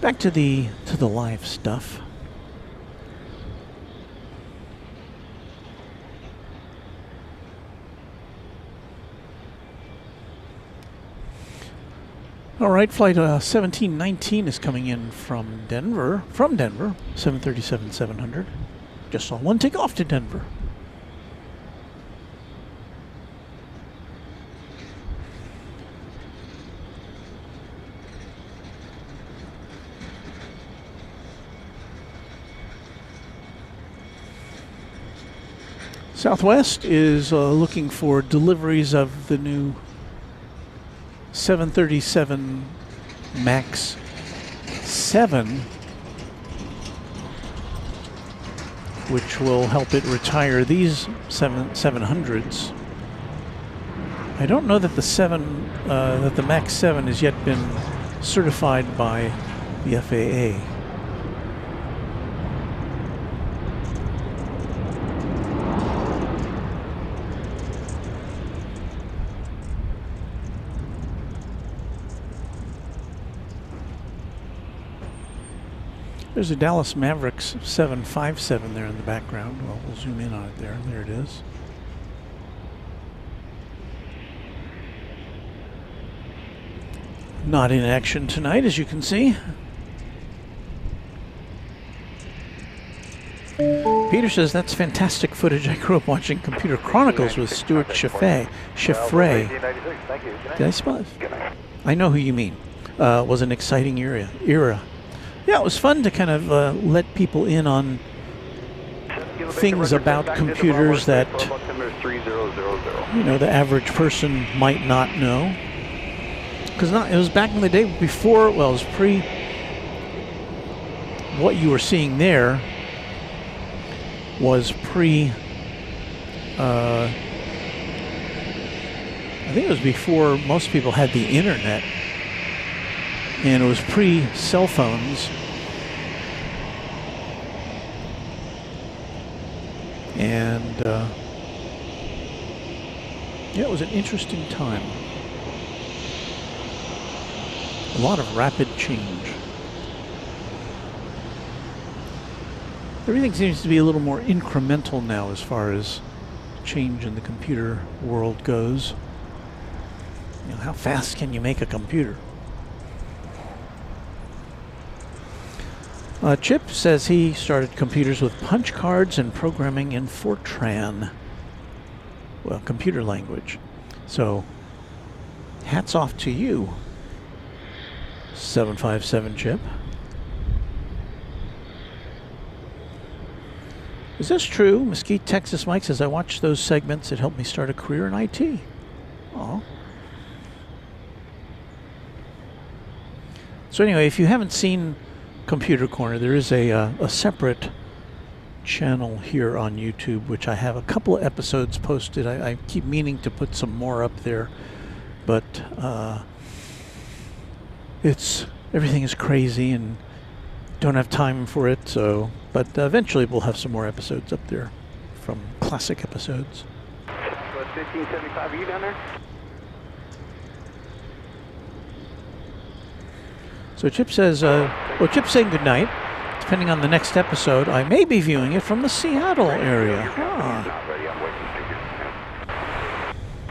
Back to the live stuff. All right, flight 1719 is coming in from Denver, 737-700. Just saw one take off to Denver. Southwest is looking for deliveries of the new 737 MAX 7, which will help it retire these 700s. I don't know that the MAX 7 has yet been certified by the FAA. There's a Dallas Mavericks 757 there in the background. Well, we'll zoom in on it there. There it is. Not in action tonight, as you can see. Peter says, that's fantastic footage. I grew up watching Computer Chronicles with Stuart Chiffre. Did I spell it? I know who you mean. Was an exciting era. Yeah, it was fun to kind of let people in on things about computers that, you know, the average person might not know. Because it was back in the day before, well, it was pre, what you were seeing there was pre, I think it was before most people had the internet. And it was pre-cell phones. And yeah, it was an interesting time. A lot of rapid change. Everything seems to be a little more incremental now as far as change in the computer world goes. You know, how fast can you make a computer? Chip says he started computers with punch cards and programming in Fortran. Well, computer language. So, hats off to you, 757 Chip. Is this true? Mesquite, Texas Mike says, I watched those segments. It helped me start a career in IT. Aw. So anyway, if you haven't seen Computer Corner, there is a separate channel here on YouTube, which I have a couple of episodes posted. I keep meaning to put some more up there, but everything is crazy and don't have time for it. So, but eventually we'll have some more episodes up there from classic episodes. 1575, are you down there? So Chip says, well, Chip's saying good night. Depending on the next episode, I may be viewing it from the Seattle area.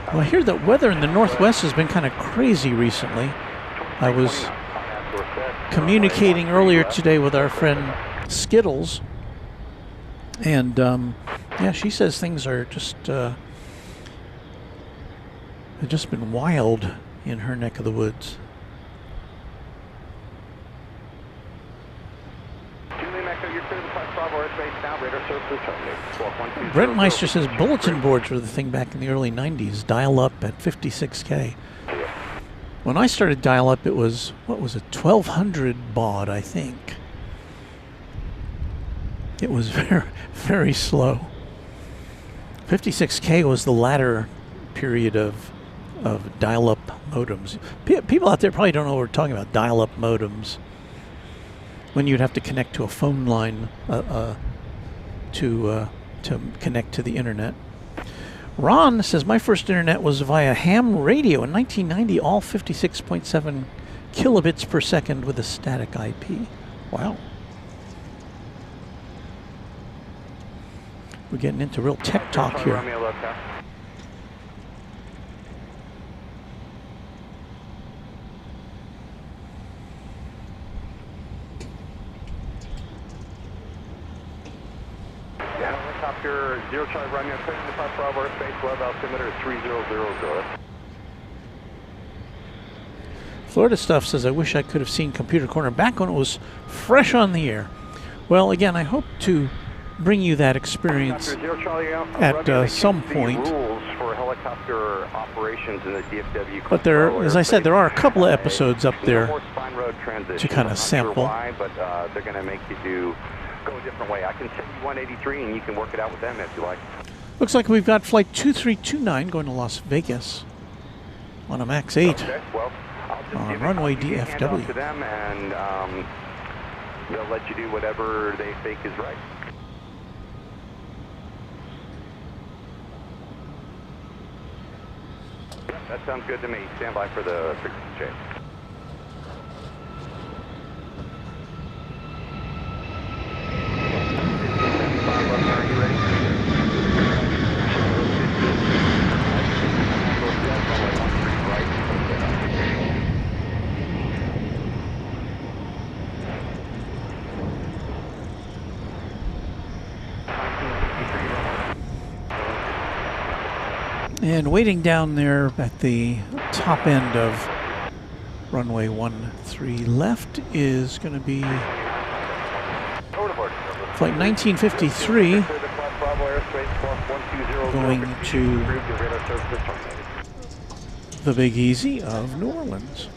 Well, I hear that weather in the Northwest has been kind of crazy recently. I was communicating earlier today with our friend Skittles, and yeah, she says things are just have just been wild in her neck of the woods. Brent Meister says bulletin boards were the thing back in the early 90s. Dial-up at 56K. When I started dial-up, it was, what was it, 1200 baud, I think. It was very, very slow. 56K was the latter period of dial-up modems. People out there probably don't know what we're talking about, dial-up modems. When you'd have to connect to a phone line to connect to the internet. Ron says, my first internet was via ham radio in 1990, all 56.7 kilobits per second with a static IP. Wow. We're getting into real tech talk here. helicopter 0 Charlie Romeo, clearing the Papa Bravo airspace, love altimeter 3000. Florida Stuff says, I wish I could have seen Computer Corner back when it was fresh on the air. Well, again, I hope to bring you that experience at some point. Rules for helicopter operations in the DFW. But there, as I said, there are a couple of episodes up there to kind of sample. But they're going to make you go a different way. I can send you 183 and you can work it out with them if you like. Looks like we've got flight 2329 going to Las Vegas on a MAX 8. Okay, well, on Runway DFW. To them and they'll let you do whatever they think is right. That sounds good to me. Stand by for the frequency change. Are you ready? And waiting down there at the top end of runway 13 left is going to be flight 1953 going to the Big Easy of New Orleans.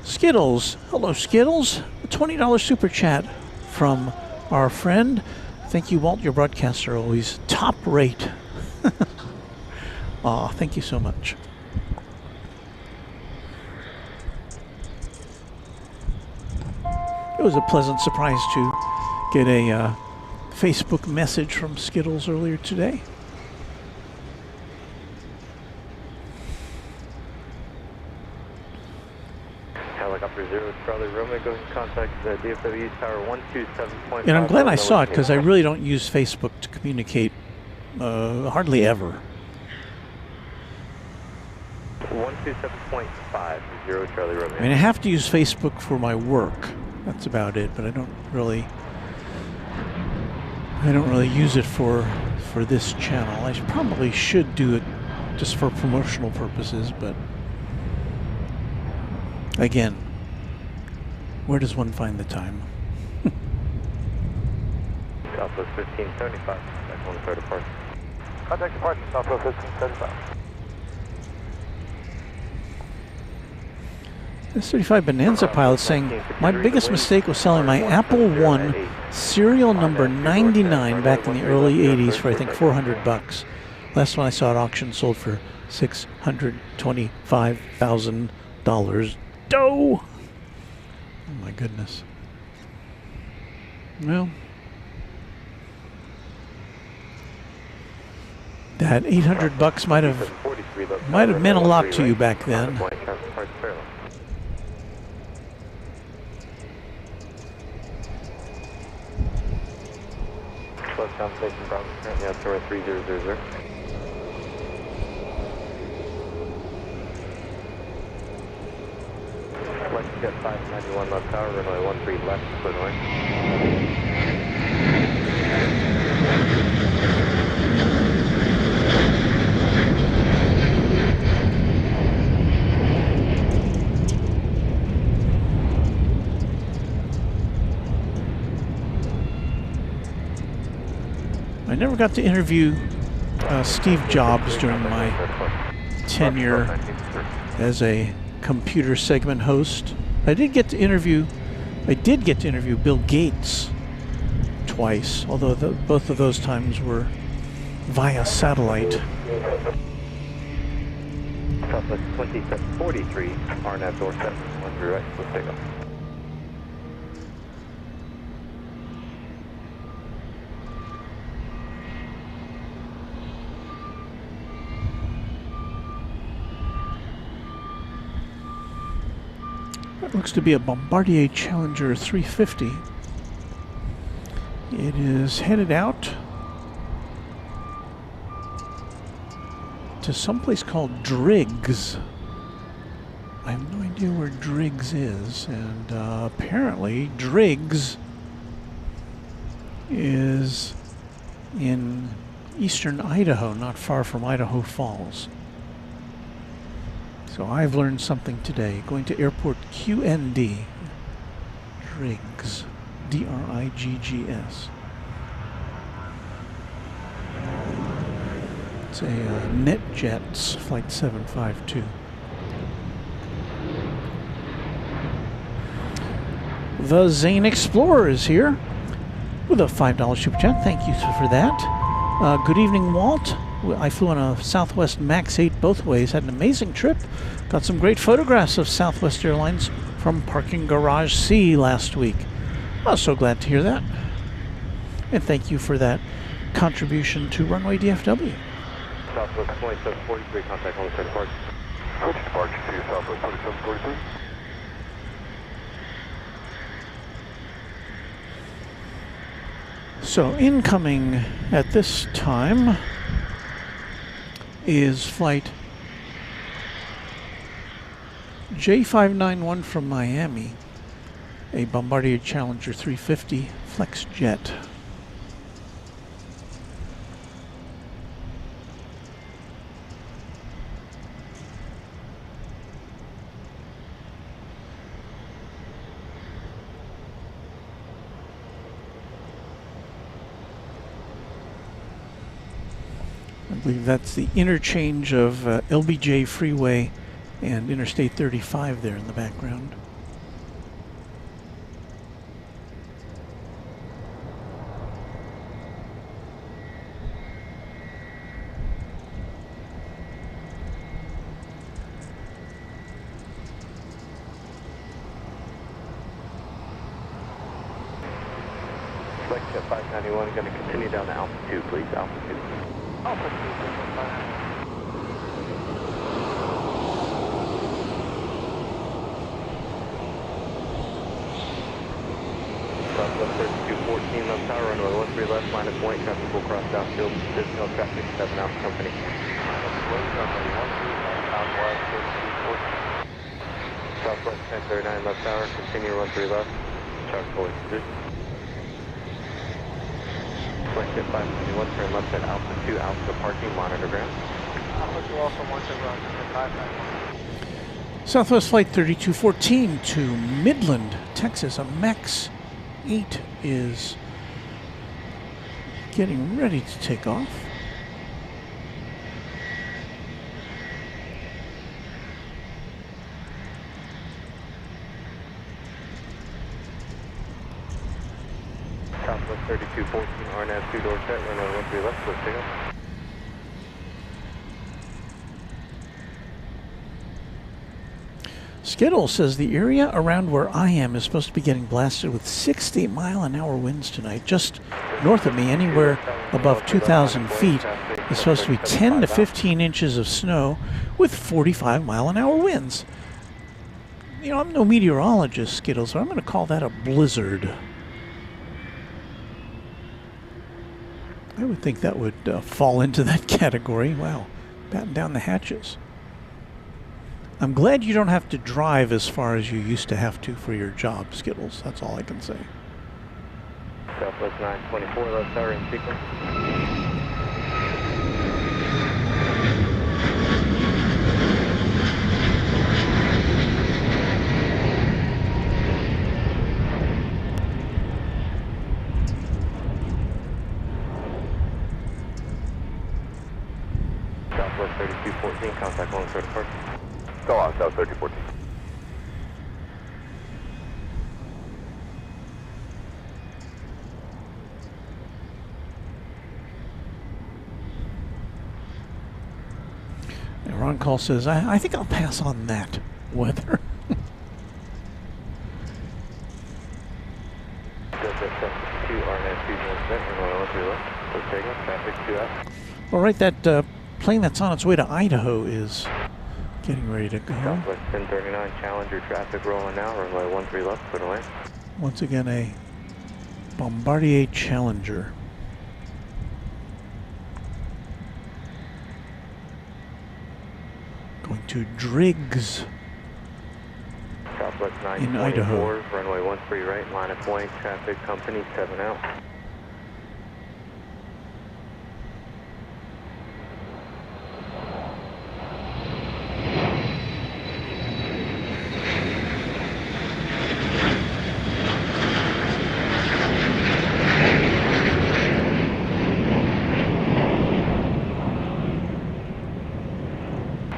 Skittles. Hello, Skittles. A $20 super chat from our friend. Thank you, Walt. Your broadcasts are always top rate. Aw, thank you so much. It was a pleasant surprise to get a Facebook message from Skittles earlier today. Helicopter 0 Charlie Romeo goes in contact DFW Tower 127.5. And I'm glad I saw it because I really don't use Facebook to communicate hardly ever. 127.5 0 Charlie Romeo. I mean, I have to use Facebook for my work. That's about it, but I don't really use it for this channel. I probably should do it just for promotional purposes, but again, where does one find the time? Southwest 1575. Back on the third departure. Contact departure, Southwest 1575. This 35 Bonanza pilot saying, my biggest mistake was selling my Apple One serial number 99 back in the early 80s for I think $400. Last one I saw at auction sold for $625,000. Dough! Oh my goodness. Well, that $800 might have meant a lot to you back then. Close conversation problem. Currently on tower 3000. Flight jet 591 left tower, runway 13 left, Illinois. I never got to interview Steve Jobs during my tenure as a computer segment host. I did get to interview Bill Gates twice, although both of those times were via satellite. Southwest 2743, RNAV door 7, 1 direct, let's take off. That looks to be a Bombardier Challenger 350. It is headed out to someplace called Driggs. I idea where Driggs is, and apparently Driggs is in eastern Idaho, not far from Idaho Falls. So I've learned something today. Going to airport QND. Driggs. D-R-I-G-G-S. It's a NetJets Flight 752. The Zane Explorer is here with a $5 super chat. Thank you for that. Good evening, Walt. I flew on a Southwest MAX 8 both ways. Had an amazing trip. Got some great photographs of Southwest Airlines from Parking Garage C last week. I was so glad to hear that. And thank you for that contribution to Runway DFW. Southwest 2743, contact on the third park. Switch to Park to Southwest 2743. So incoming at this time is flight J591 from Miami, a Bombardier Challenger 350 flex jet. I believe that's the interchange of LBJ Freeway and Interstate 35 there in the background. Flight 591, going to continue down to Alpha 2, please. Alpha 2. Alpha 2, Southwest 3214, left tower, runway 13 left, line of point, traffic will cross downfield, additional traffic, 7 out company. Southwest 1039, left tower, continue 13 left, charge forward position. Flight 591, turn left at Alpha 2, Alpha parking, monitor ground. Alpha 2 also monitor ground, 591. Southwest Flight 3214 to Midland, Texas. A MAX 8 is getting ready to take off. Southwest 3214, RNAV 2 door set, runway 13 left, close takeoff. Skittle says the area around where I am is supposed to be getting blasted with 60-mile-an-hour winds tonight. Just north of me, anywhere above 2,000 feet, is supposed to be 10 to 15 inches of snow with 45-mile-an-hour winds. You know, I'm no meteorologist, Skittle, so I'm going to call that a blizzard. I would think that would fall into that category. Wow, batten down the hatches. I'm glad you don't have to drive as far as you used to have to for your job, Skittles. That's all I can say. Southwest 924, left tower in sequence. Southwest 3214, contact on third park. Go on, South 3014. And Ron Call says, I think I'll pass on that weather. All right, that plane that's on its way to Idaho is getting ready to go. Southwest 1039, Challenger traffic rolling now, runway 13 left, put away. Once again, a Bombardier Challenger. Going to Driggs. Southwest in 924, Idaho. runway 13 right, line of point, traffic company 7 out.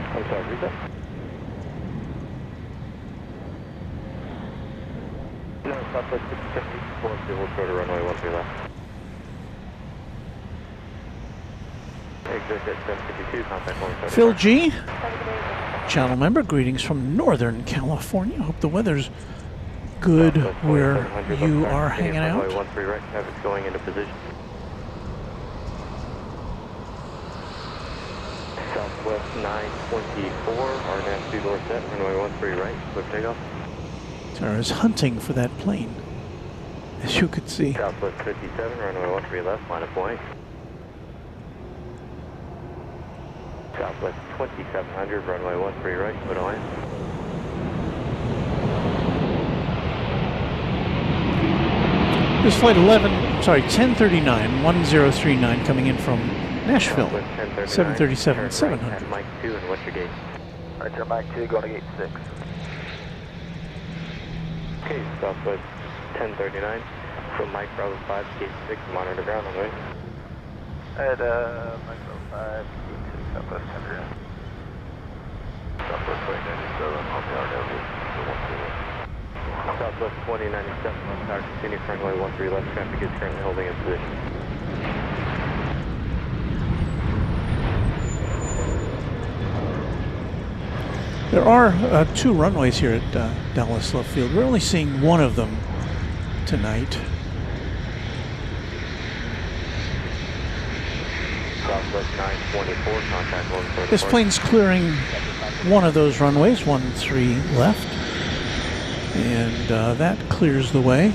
I'm sorry, read that? No, Southwest 54, we'll go to runway 13 left. Exit at 752, contact 130. Phil G, channel member, greetings from Northern California. Hope the weather's good where you are hanging out. Runway 13 right, traffic's going into position. Southwest 924, our nav 2 door set, runway 13 right, clear takeoff. Sarah's hunting for that plane, as you could see. Southwest 57, runway 13 left, line of point. Southwest 2700, runway 13 right, clear to land. This flight 1039, 1039 coming in from Nashville, 737, 700. Mike 2 and what's your gate? Roger, Mike 2, going to gate 6. Okay, Southwest 1039, from Mike Bravo 5, gate 6, monitor ground on the way. At Mike 5, gate 6, Southwest 1039. Southwest 2097, on the RW, Southwest 2097, left tower, continue for runway 13 left, traffic is currently holding in position. There are 2 runways here at Dallas Love Field. We're only seeing one of them tonight. Southwest 924, contact 134. This plane's clearing one of those runways, 13 left. And that clears the way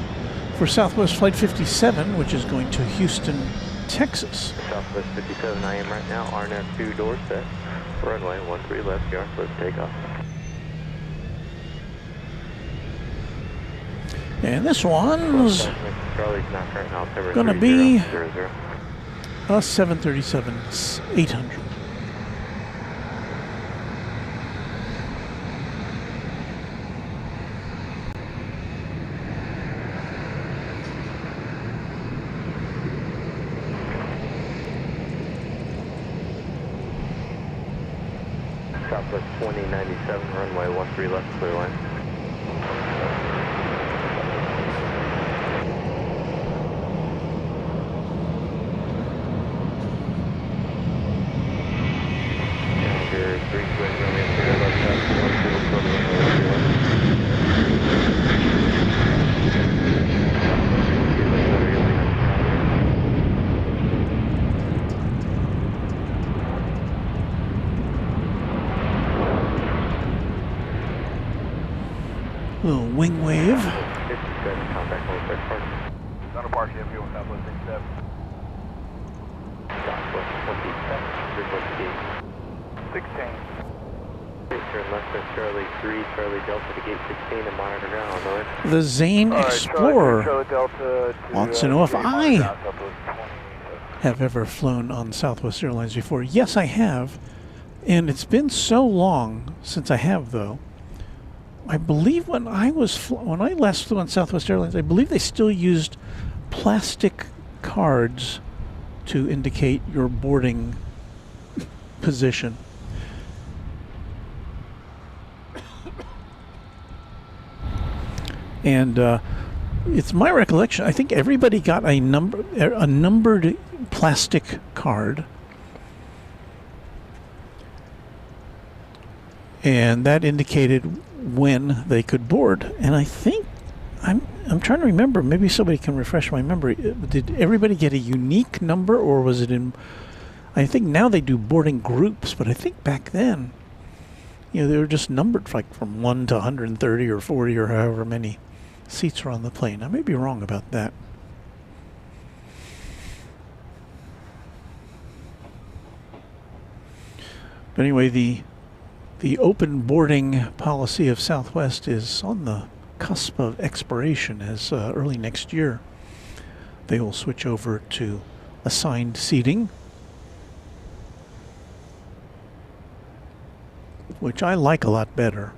for Southwest Flight 57, which is going to Houston, Texas. Southwest 57, I am right now, RNAV 2 door set, runway 13 left, yard, close takeoff. And this one's Charlie's not current, Altimeter gonna be 3000. a 737-800. Southwest 2097, runway 13 left, clear line. Challenger 3 twin, runway 3 left, traffic 12, Little wing wave. 57, contact 1 park. Not a park yet, we went Southwest 67. Southwest 27, request gate. 16. Turn left at Charlie 3, Charlie Delta to gate 16 and monitor ground on the way. The Zane Explorer Charlie Delta wants to know if I have ever flown on Southwest Airlines before. Yes, I have. And it's been so long since I have, though. I believe when I last flew on Southwest Airlines, I believe they still used plastic cards to indicate your boarding position. And it's my recollection, I think everybody got a numbered plastic card. And that indicated when they could board. And I think I'm trying to remember, maybe somebody can refresh my memory. Did everybody get a unique number, or was it in, I think now they do boarding groups, but I think back then, you know, they were just numbered like from 1 to 130 or 40 or however many seats are on the plane. I may be wrong about that. But anyway, the The open boarding policy of Southwest is on the cusp of expiration as early next year. They will switch over to assigned seating, which I like a lot better.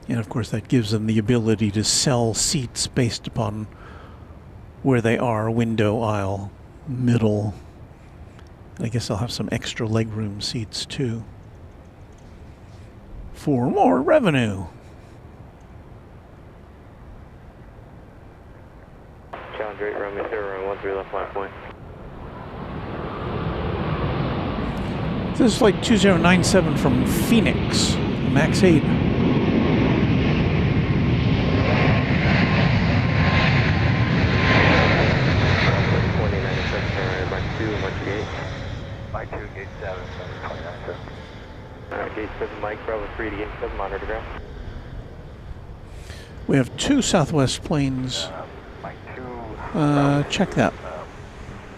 And of course that gives them the ability to sell seats based upon where they are, window, aisle, middle. I guess I'll have some extra legroom seats too for more revenue. Challenge 8, Romeo 0, 13 left line point. This is flight 2097 from Phoenix, Max 8. Gate 7, 29. Gate 7, Mike, Bravo 3 to Gate 7, monitor ground. We have two Southwest planes. Mike 2. Check that.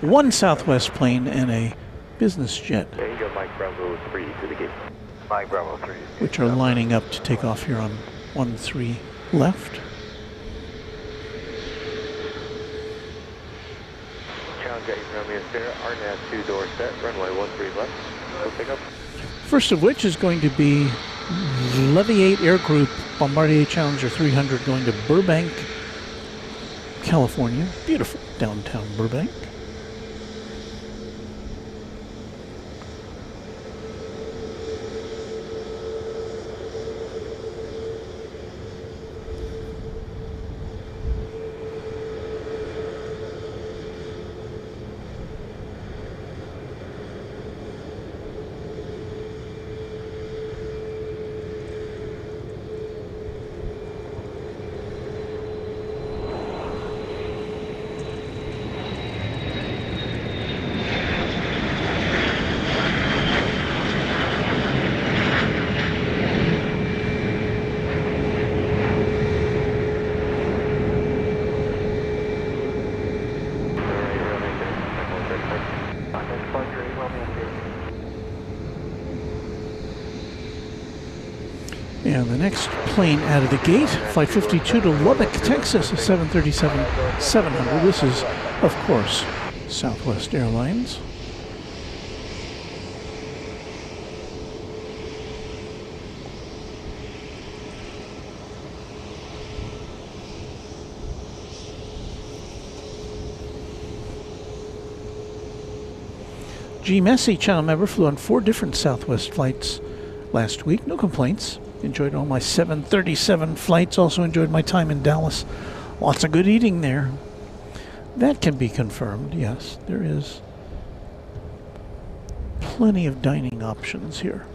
One Southwest plane and a business jet, There you go, Mike, Bravo 3 to the gate. Mike Bravo 3. which are lining up to take off here on 13 left. Challenge 8, Romeo Sierra, RNAV 2 door set, runway 13 left. Go pick up. First of which is going to be Levy 8 Air Group Bombardier Challenger 300 going to Burbank, California. Beautiful downtown Burbank. And the next plane out of the gate, Flight 52 to Lubbock, Texas, a 737-700. This is, of course, Southwest Airlines. G. Messi, channel member, flew on 4 different Southwest flights last week. No complaints. Enjoyed all my 737 flights. Also enjoyed my time in Dallas. Lots of good eating there. That can be confirmed, yes. There is plenty of dining options here.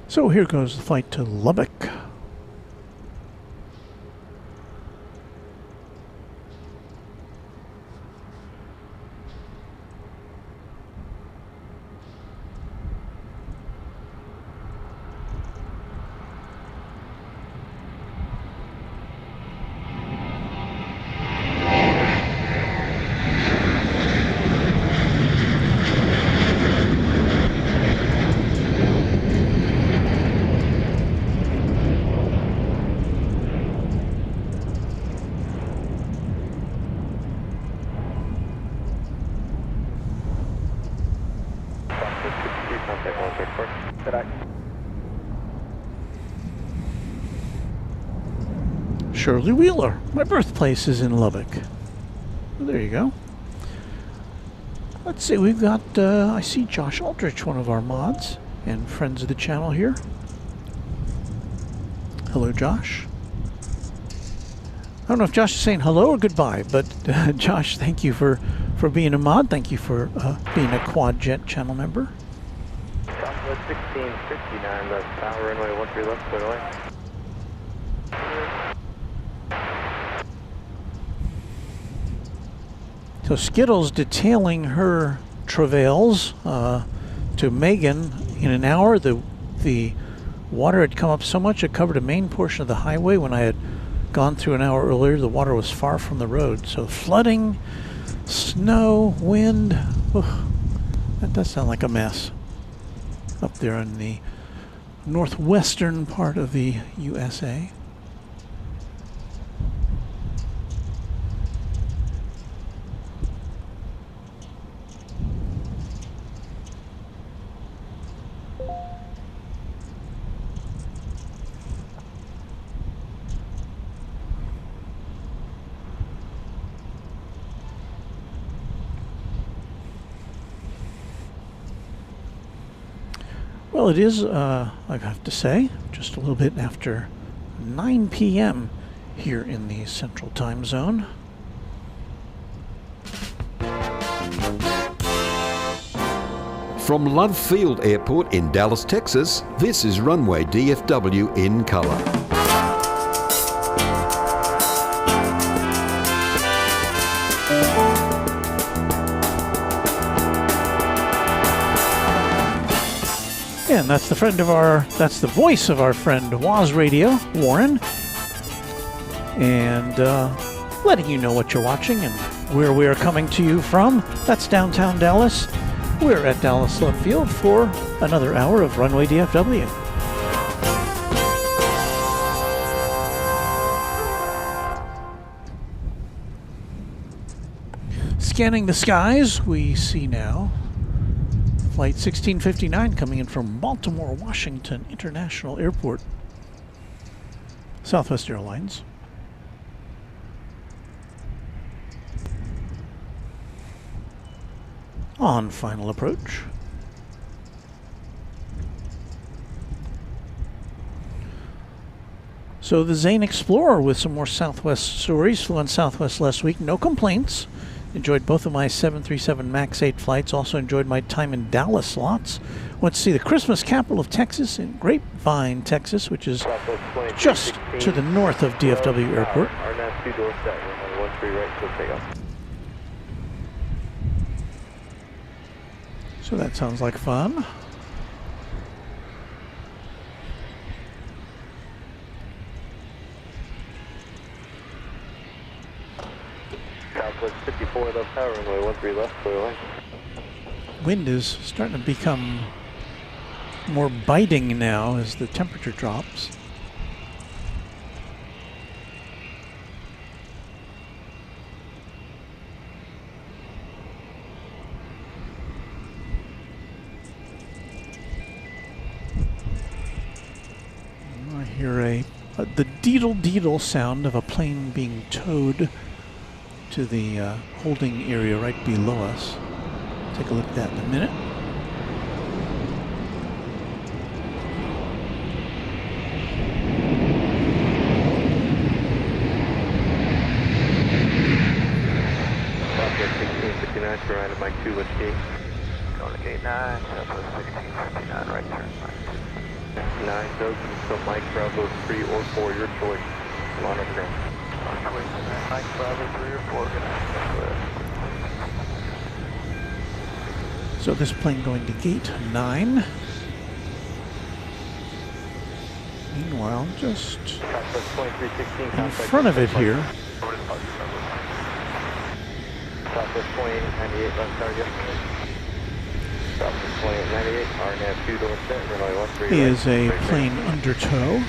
So here goes the flight to Lubbock. Shirley Wheeler. My birthplace is in Lubbock. Well, there you go. Let's see, we've got, I see Josh Aldrich, one of our mods and friends of the channel here. Hello, Josh. I don't know if Josh is saying hello or goodbye, but Josh, thank you for being a mod. Thank you for being a Quad Jet channel member. Southwest 1659, left power, runway 13 left, clear away. So Skittles detailing her travails to Megan. In an hour, the water had come up so much it covered a main portion of the highway when I had gone through an hour earlier, the water was far from the road. So flooding, snow, wind, that does sound like a mess up there in the northwestern part of the USA. Well, it is, I have to say, just a little bit after 9 p.m. here in the Central Time Zone. From Love Field Airport in Dallas, Texas, this is Runway DFW in color. And that's that's the voice of our friend Waz Radio, Warren. And letting you know what you're watching and where we are coming to you from. That's downtown Dallas. We're at Dallas Love Field for another hour of Runway DFW. Scanning the skies, we see now Flight 1659 coming in from Baltimore, Washington International Airport. Southwest Airlines. On final approach. So the Zane Explorer with some more Southwest stories. Flew on Southwest last week. No complaints. Enjoyed both of my 737 MAX 8 flights. Also enjoyed my time in Dallas slots. Went to see the Christmas capital of Texas in Grapevine, Texas, which is just to the north of DFW Airport. So that sounds like fun. Southwest 54 left power, runway 13 left, clear line. Wind is starting to become more biting now as the temperature drops. I hear the deedle sound of a plane being towed to the holding area right below us. Take a look at that in a minute. Southwest 1659, surrounded by 2, which gate? Going to gate 9, Southwest 1659, right turn. 9, those so Mike Bravo 3 or 4, your choice. On our ground. Mike Bravo 3 or 4, good night. So this plane going to gate 9. Meanwhile, just in front of it here. Southwest 2898 left target. Southwest 2898, RNAV 2 door set, runway 13 is a plane under tow.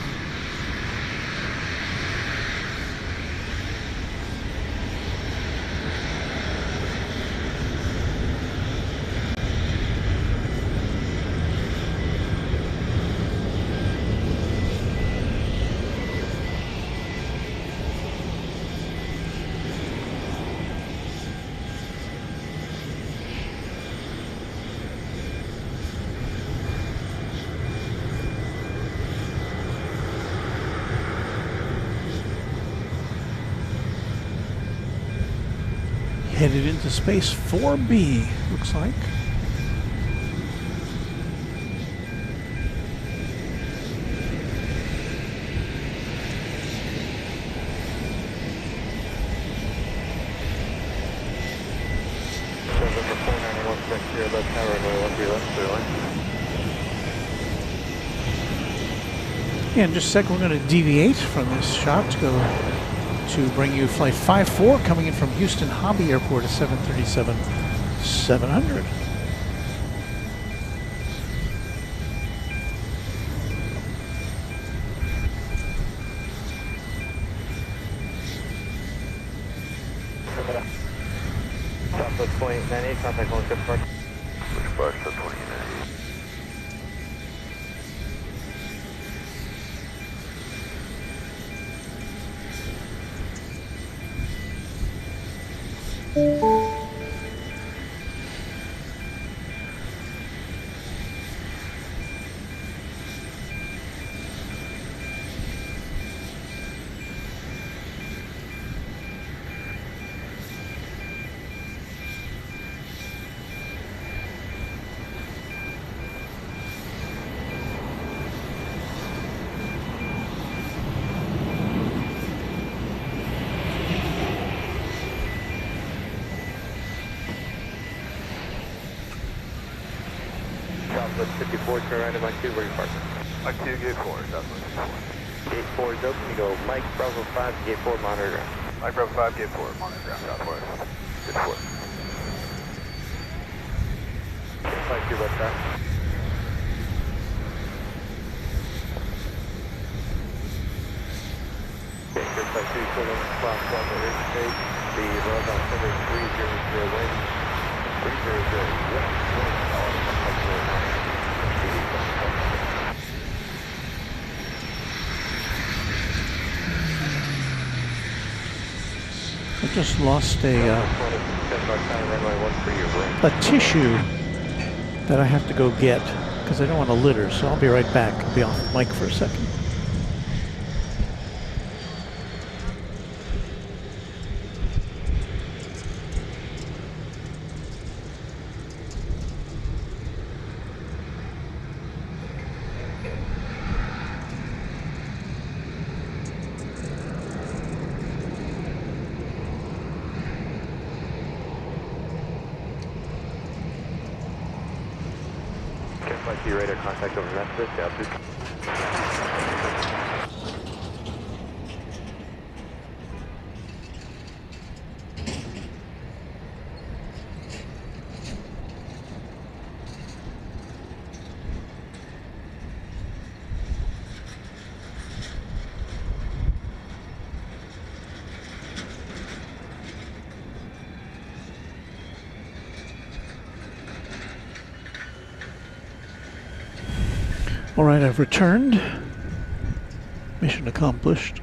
Headed into space 4B, looks like. Yeah, in just a sec, we're going to deviate from this shot to go to bring you Flight 54 coming in from Houston Hobby Airport at 737-700. Southwest 2898, contact on good park. Which bus to 29? Southwest 54, turn right at Mike 2, where you parking? Mike 2, gate 4, Southwest 54. Gate 4 is open, you go Mike Bravo 5, gate 4, monitor ground. Mike Bravo 5, gate 4, monitor ground, Southwest. Gate 4. Mike 2, left side. Okay, good Mike 2, full in cross on the airspace. The road on center 300 wind. 300 west, wind, all of them. I just lost a tissue that I have to go get because I don't want to litter, so I'll be right back. I'll be off mic for a second. Flight C radar contact over Nashville, altitude. All right, I've returned. Mission accomplished.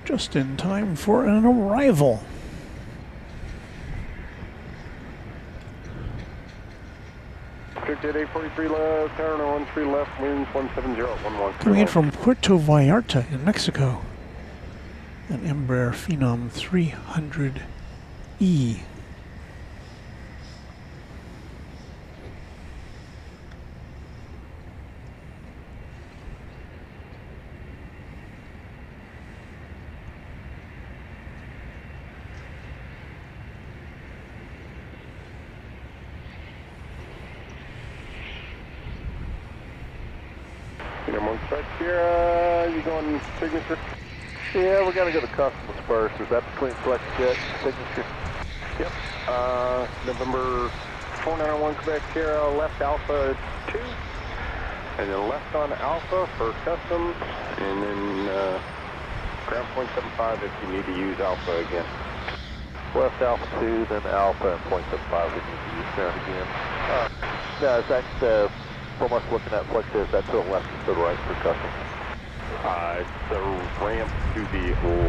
Just in time for an arrival. Restricted 843 left, tower 13 left, winds 170, Coming in from Puerto Vallarta in Mexico. An Embraer Phenom 300E. You going signature? Yeah, we got to go to customs first. Is that between Flex Jet signature? Yep. November 491 Quebec Sierra, left Alpha 2. And then left on Alpha for customs. And then ground point 75 if you need to use Alpha again. Left Alpha 2, then Alpha and point 75 if you need to use ground again. No, that's from us looking at Flex Jet, that's to the left and to the right for customs. It's the ramp to the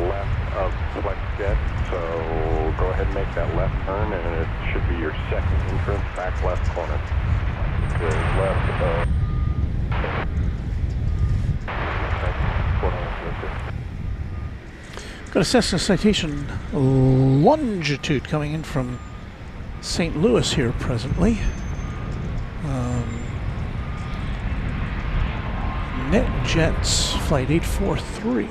left of Flex Jet, so go ahead and make that left turn, and it should be your second entrance, back left corner. To left of... Got a Cessna Citation Longitude coming in from St. Louis here presently. NetJets Flight 843.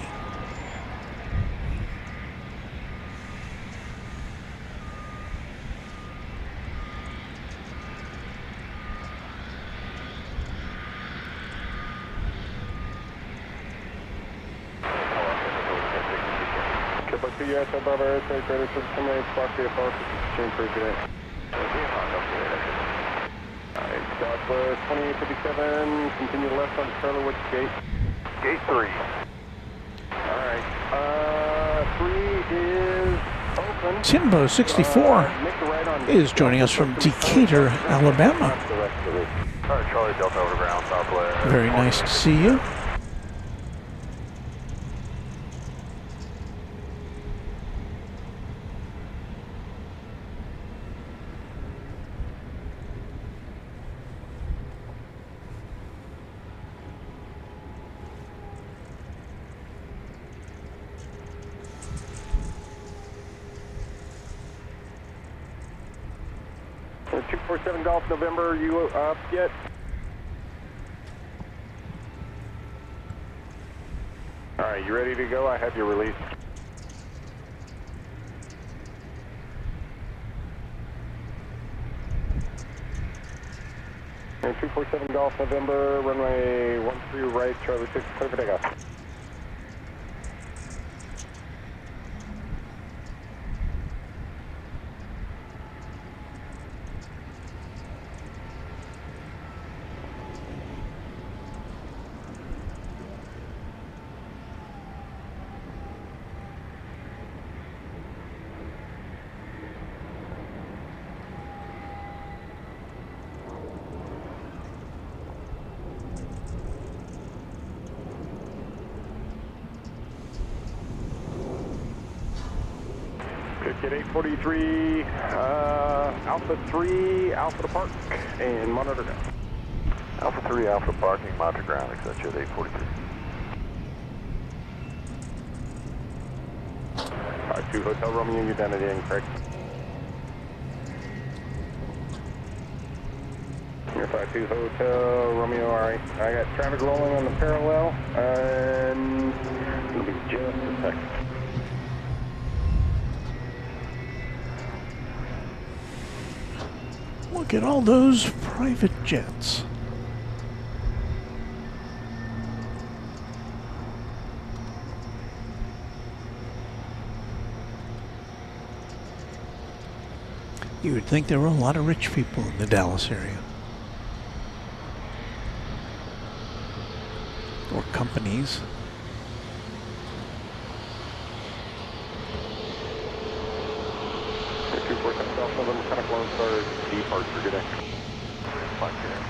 2 US above our airspace, ready for terminate, spark VFR, change for today. Alright, Southwest 2857, continue left on Charlie, which gate? Gate 3. Alright, 3 is open. Timbo 64 Make the right on is joining us from Decatur, Alabama. Alright, Charlie Delta over ground, Southwest. Very nice to see you. So 247 Golf November, you up yet? Alright, you ready to go? I have your release. And 247 Golf November, runway 13 right, Charlie 6, clear for takeoff. Get 843, Alpha 3, Alpha to park, and monitor down. Alpha 3, Alpha parking, monitor ground, accept you at 843. 52 Hotel Romeo, you're down at the end, correct? You're 52 Hotel Romeo, alright. I got traffic rolling on the parallel, and it'll be just a second. Look at all those private jets. You would think there were a lot of rich people in the Dallas area. Or companies. Kind of close our departure today. Fine, today.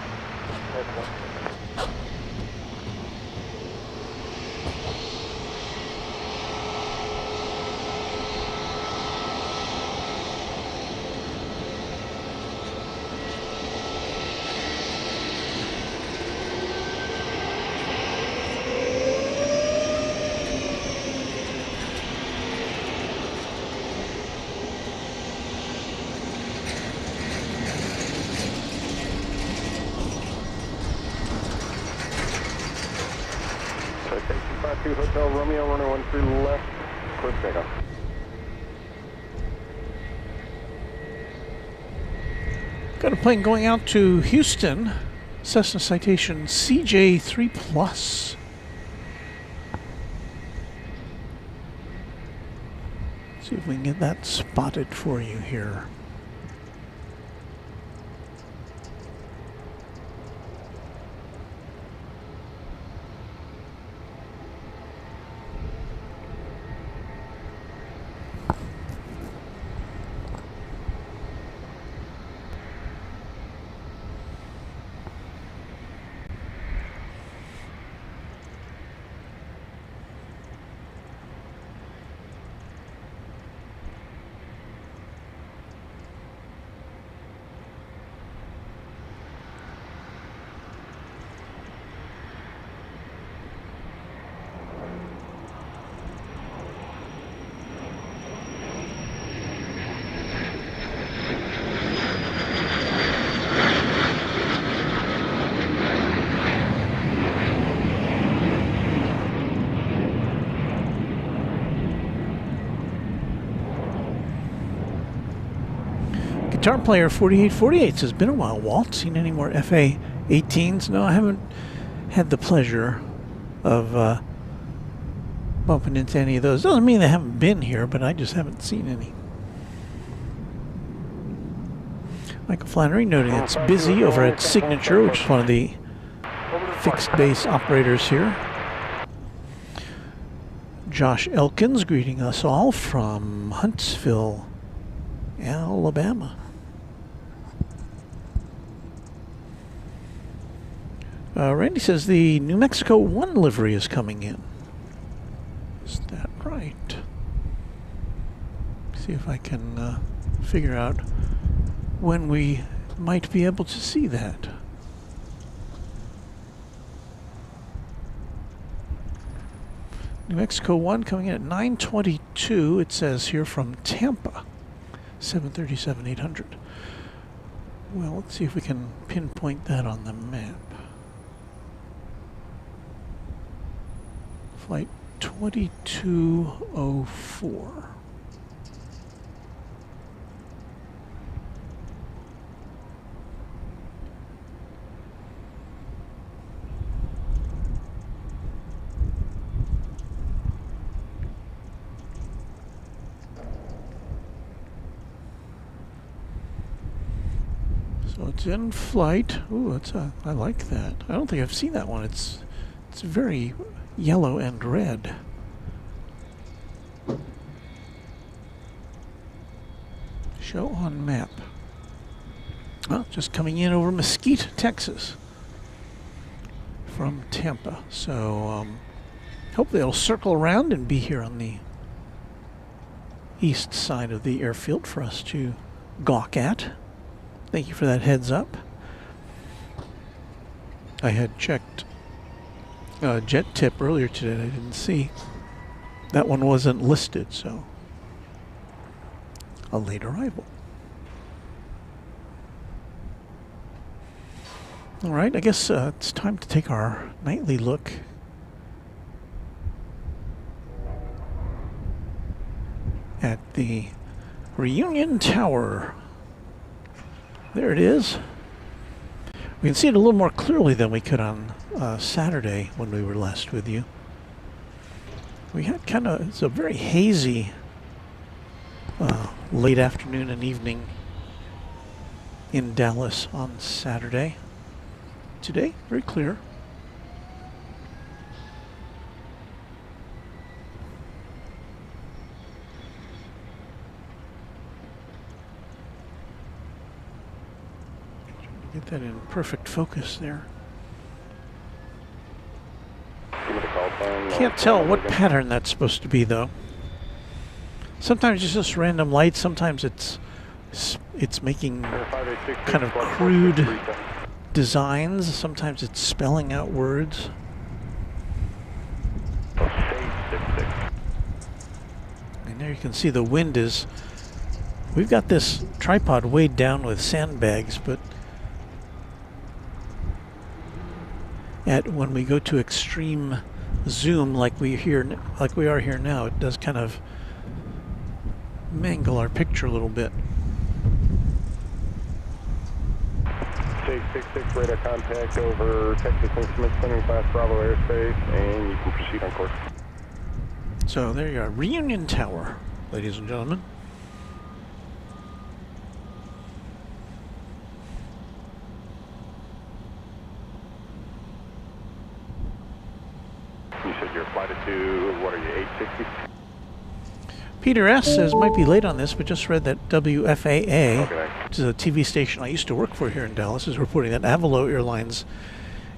Hotel Romeo, runway 13 left, clear for takeoff. Got a plane going out to Houston, Cessna Citation CJ3+. See if we can get that spotted for you here. Guitar player 4848 says, been a while, Walt. Seen any more FA-18s? No, I haven't had the pleasure of bumping into any of those. Doesn't mean they haven't been here, but I just haven't seen any. Michael Flannery noting it's busy over at Signature, which is one of the fixed base operators here. Josh Elkins greeting us all from Huntsville, Alabama. Randy says the New Mexico 1 livery is coming in. Is that right? See if I can figure out when we might be able to see that. New Mexico 1 coming in at 9:22, it says here, from Tampa, 737-800. Well, let's see if we can pinpoint that on the map. Flight 2204. So it's in flight. Ooh, I like that. I don't think I've seen that one. It's very yellow and red. Show on map. Well, just coming in over Mesquite, Texas, from Tampa. So hopefully it'll circle around and be here on the east side of the airfield for us to gawk at. Thank you for that heads up. I had checked jet tip earlier today. I didn't see. That one wasn't listed, so a late arrival. All right, I guess it's time to take our nightly look at the Reunion Tower. There it is. We can see it a little more clearly than we could on Saturday when we were last with you. We had it's a very hazy late afternoon and evening in Dallas on Saturday. Today, very clear. Get that in perfect focus there. Can't tell what pattern that's supposed to be, though. Sometimes it's just random lights. Sometimes it's making kind of crude designs. Sometimes it's spelling out words. And there you can see the wind is. We've got this tripod weighed down with sandbags, but when we go to extreme zoom like we are here now, it does kind of mangle our picture a little bit. 666 radar contact over Texas Instruments Center class Bravo airspace, and you can proceed on course. So there you are, Reunion Tower, ladies and gentlemen. You said you're flighted to, what are you, 860? Peter S. says, might be late on this, but just read that WFAA, which is a TV station I used to work for here in Dallas, is reporting that Avalo Airlines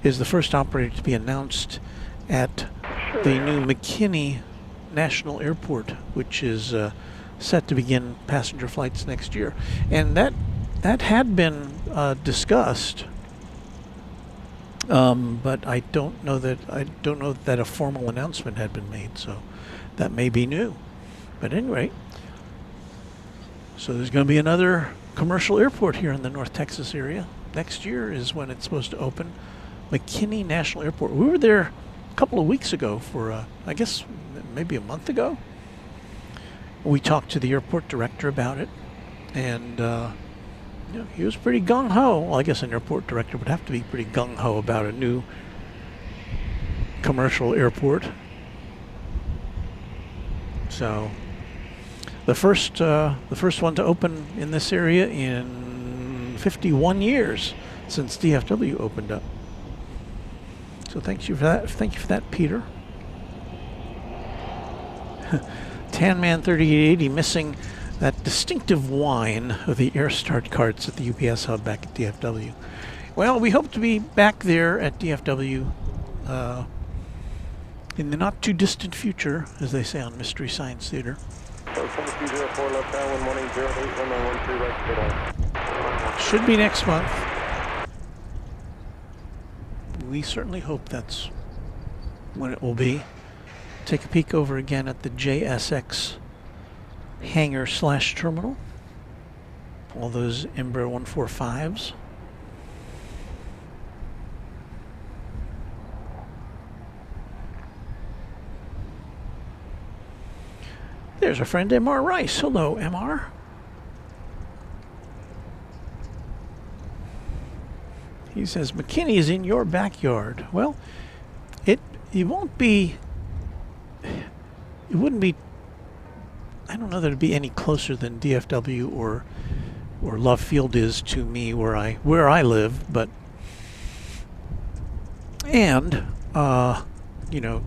is the first operator to be announced at the new McKinney National Airport, which is set to begin passenger flights next year. And that had been discussed. But I don't know that a formal announcement had been made, so that may be new. But at any rate, so there's going to be another commercial airport here in the North Texas area. Next year is when it's supposed to open, McKinney National Airport. We were there a couple of weeks ago for, I guess, maybe a month ago. We talked to the airport director about it, and he was pretty gung-ho. Well, I guess an airport director would have to be pretty gung-ho about a new commercial airport. So the first one to open in this area in 51 years since DFW opened up. So thank you for that. Thank you for that, Peter. Tan Man 3880 missing that distinctive whine of the air start carts at the UPS hub back at DFW. Well, we hope to be back there at DFW in the not too distant future, as they say on Mystery Science Theater. Should be next month. We certainly hope that's when it will be. Take a peek over again at the JSX hangar / terminal. All those Embraer 145s. There's our friend MR Rice. Hello, MR. He says McKinney is in your backyard. Well, it won't be. It wouldn't be. I don't know that it'd be any closer than DFW or Love Field is to me where I live, but and you know,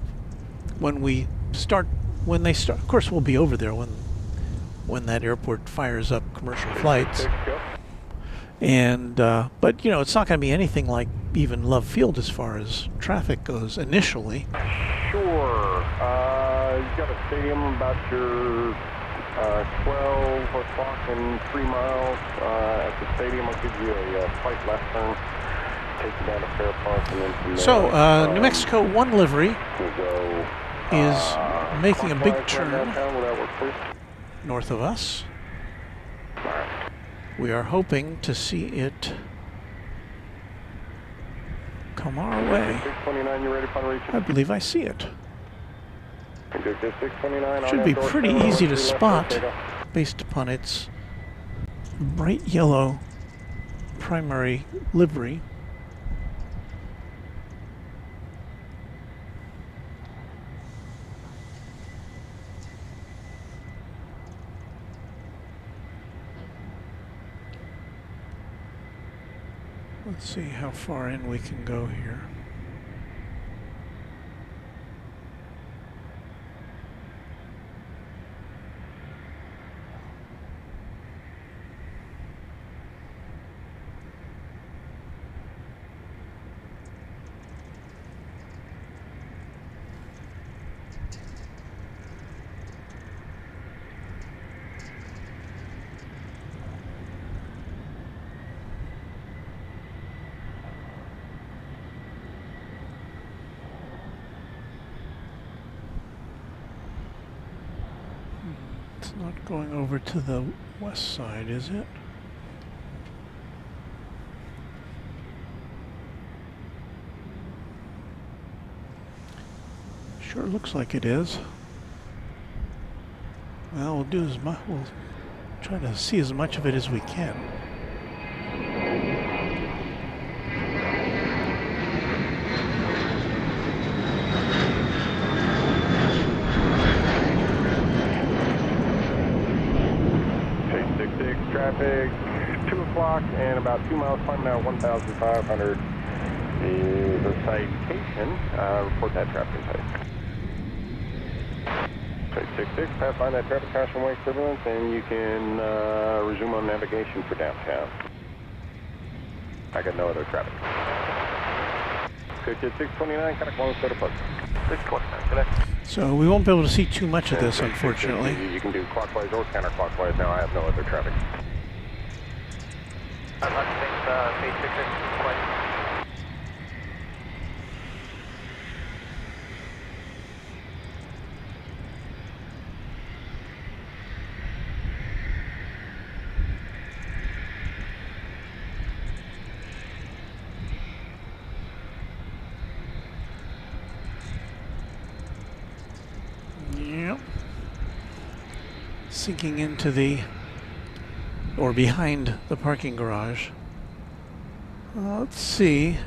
when they start, of course we'll be over there when that airport fires up commercial flights. And but you know, it's not going to be anything like even Love Field as far as traffic goes initially. Sure. You've got a stadium about your 12 o'clock and 3 miles. At the stadium, I'll give you a slight left turn, take you down to Fair Park, and then from there. So New Mexico 1 livery we'll go, is making a big turn downtown. Will that work, please? north of us. All right. We are hoping to see it come our way. 629, you ready upon reaching? I believe I see it. Good, 629. Should be pretty easy to spot based upon its bright yellow primary livery. Let's see how far in we can go here. It's not going over to the west side, is it? Sure looks like it is. Well, we'll do as much. We'll try to see as much of it as we can. Traffic, 2 o'clock and about 2 miles, climbing out 1,500 is a citation. Report that traffic type. 666, pass by that traffic caution way equivalent, and you can resume on navigation for downtown. I got no other traffic. Good, 629, contact 1 set of park. 629, connect. So we won't be able to see too much of this, unfortunately. You can do clockwise or counterclockwise. Now I have no other traffic. I'd like to think page 66 quite. Yep. Sinking into the, or behind the parking garage. Let's see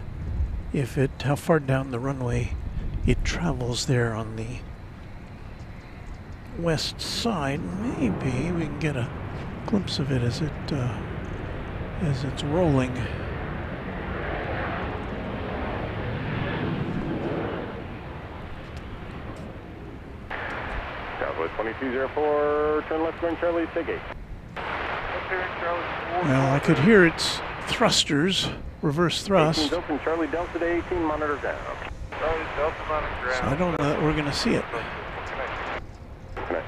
if how far down the runway it travels there on the west side. Maybe we can get a glimpse of it as it's rolling. Southwest 2204, turn left going Charlie, take 8. Well, I could hear its thrusters, reverse thrust. 18's open, Charlie Delta to 18, monitor down. Charlie Delta monitor ground. So I don't know that we're going to see it. Connect.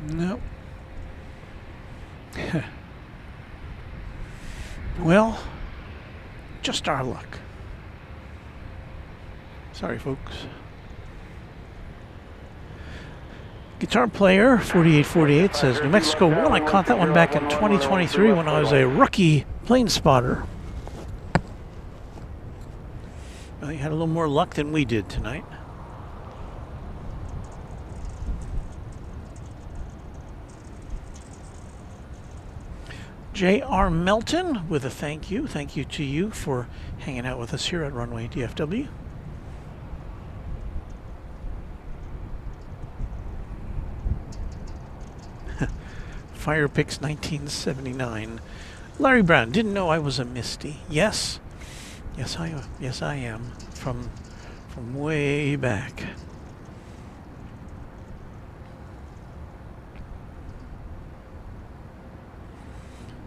No. Well, just our luck. Sorry, folks. Guitar player 4848 says New Mexico 1. I caught that one back in 2023 when I was a rookie plane spotter. Well, you had a little more luck than we did tonight. J.R. Melton with a thank you. Thank you to you for hanging out with us here at Runway DFW. Fire Picks 1979. Larry Brown, didn't know I was a Misty. Yes. Yes, I am. Yes, I am. From way back.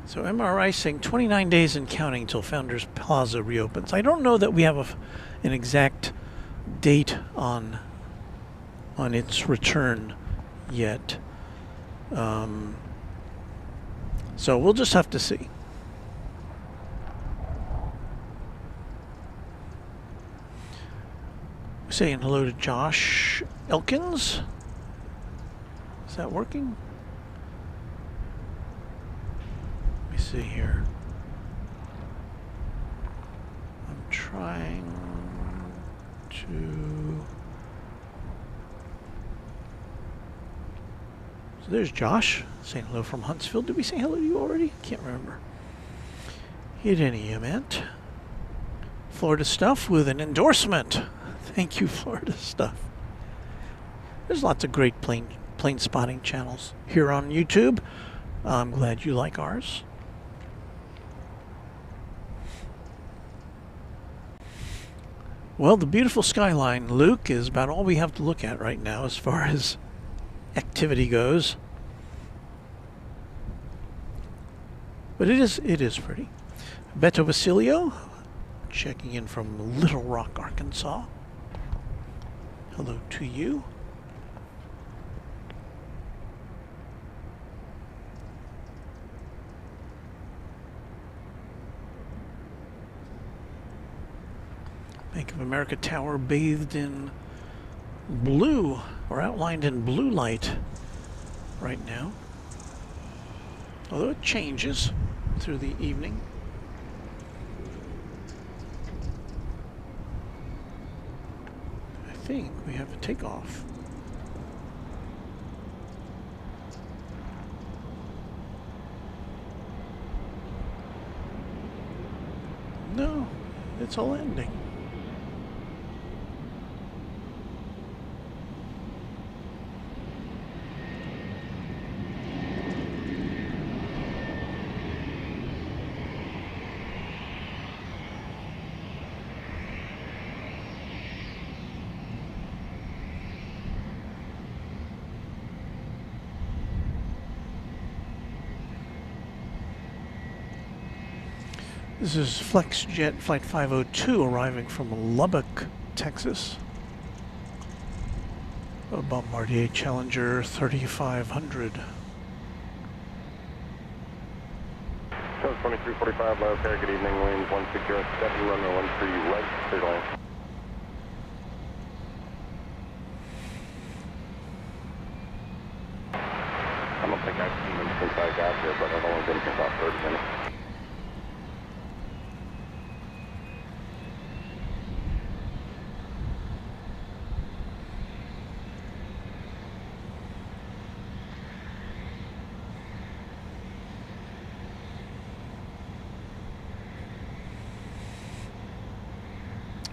So MRI saying 29 days and counting until Founders Plaza reopens. I don't know that we have an exact date on its return yet. So we'll just have to see. Saying hello to Josh Elkins. Is that working? Let me see here. I'm trying to... So there's Josh saying hello from Huntsville. Did we say hello to you already? Can't remember. At any event, Florida Stuff with an endorsement. Thank you, Florida Stuff. There's lots of great plane spotting channels here on YouTube. I'm glad you like ours. Well, the beautiful skyline, Luke, is about all we have to look at right now as far as activity goes. But it is pretty. Beto Basilio checking in from Little Rock, Arkansas. Hello to you. Bank of America Tower bathed in blue, or outlined in blue light right now. Although it changes through the evening. I think we have a takeoff. No, it's a landing. This is FlexJet Flight 502 arriving from Lubbock, Texas. A Bombardier Challenger 3500. 2345, low pair, good evening, wind 1607, runway 13 right, clear to land. I don't think I've seen them since I got here, but I've only been here about 30 minutes.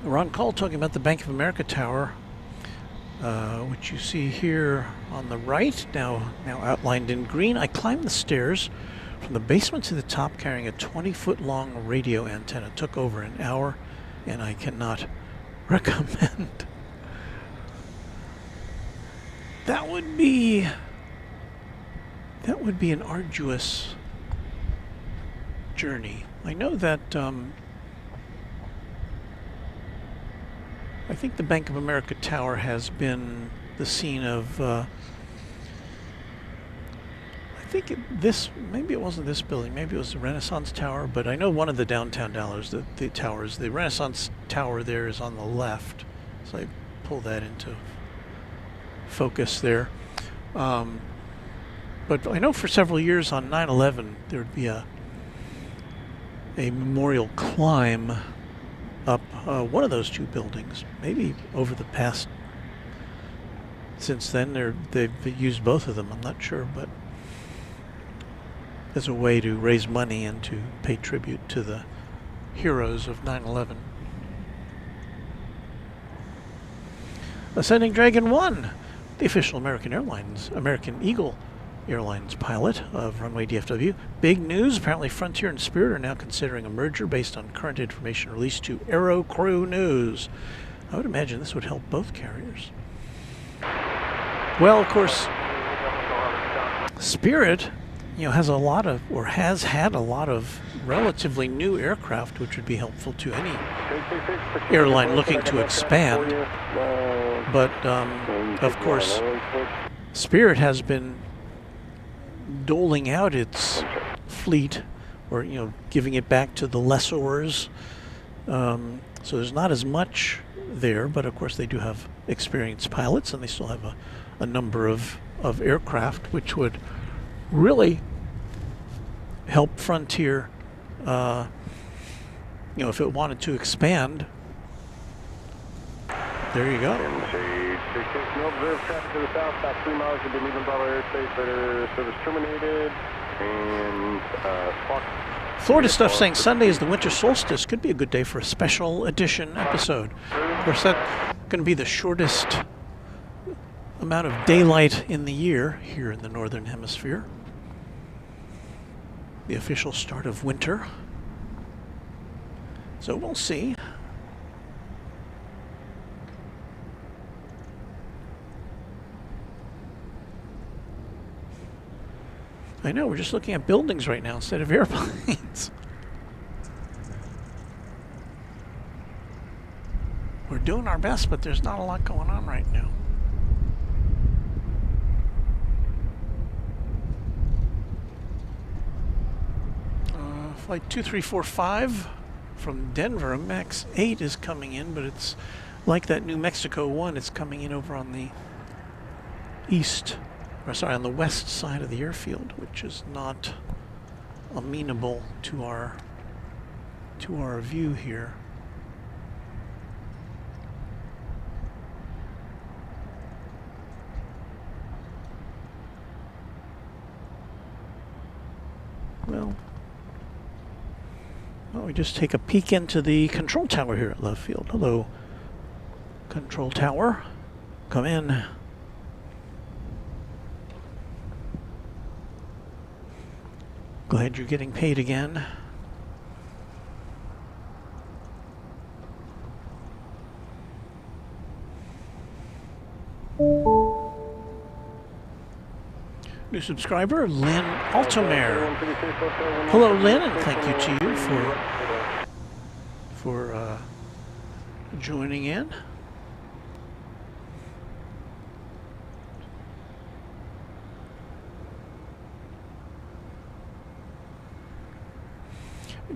We're on call talking about the Bank of America Tower, which you see here on the right, now outlined in green. I climbed the stairs from the basement to the top carrying a 20-foot-long radio antenna. It took over an hour, and I cannot recommend. That would be an arduous journey. I know that I think the Bank of America Tower has been the scene of I think maybe it wasn't this building, maybe it was the Renaissance Tower, but I know one of the downtown towers, the towers, the Renaissance Tower there is on the left, so I pull that into focus there. But I know for several years on 9/11 there would be a memorial climb up one of those two buildings. Maybe over the past, since then they've used both of them, I'm not sure, but as a way to raise money and to pay tribute to the heroes of 9/11. Ascending Dragon 1, the official American Eagle Airlines pilot of Runway DFW. Big news, apparently Frontier and Spirit are now considering a merger based on current information released to Aero Crew News. I would imagine this would help both carriers. Well, of course, Spirit, has a lot of, or has had a lot of relatively new aircraft, which would be helpful to any airline looking to expand. But, of course, Spirit has been doling out its fleet, or giving it back to the lessors. So there's not as much there, but of course they do have experienced pilots, and they still have a number of aircraft, which would really help Frontier. If it wanted to expand. There you go. No observed traffic to the south, about 3 miles into Midland airspace. Service terminated. And Florida stuff saying Sunday is the winter solstice. Could be a good day for a special edition episode. Of course, that's going to be the shortest amount of daylight in the year here in the northern hemisphere. The official start of winter. So we'll see. I know, we're just looking at buildings right now instead of airplanes. We're doing our best, but there's not a lot going on right now. Flight 2345 from Denver, MAX 8 is coming in, but it's like that New Mexico one, it's coming in over on the on the west side of the airfield, which is not amenable to our view here. Well, we just take a peek into the control tower here at Love Field. Hello, control tower. Come in. Glad you're getting paid again. New subscriber, Lynn Altomare. Hello, Lynn, and thank you to you for joining in.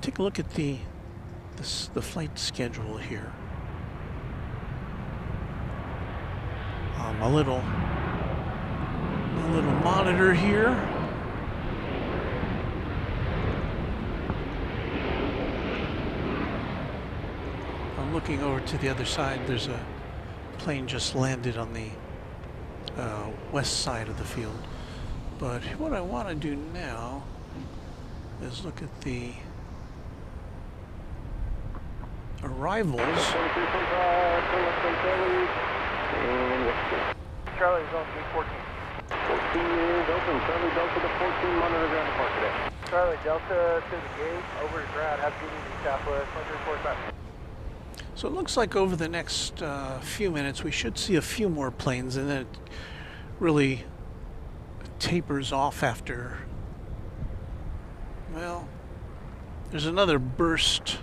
Take a look at the flight schedule here. A little monitor here. I'm looking over to the other side. There's a plane just landed on the west side of the field. But what I want to do now is look at arrivals. Charlie, zone 314. 14 is open. Charlie Delta to 14, monitor ground depart today. Charlie Delta to the gate, over to ground, have duty to Southwest 145. So it looks like over the next few minutes we should see a few more planes, and then it really tapers off after, well, there's another burst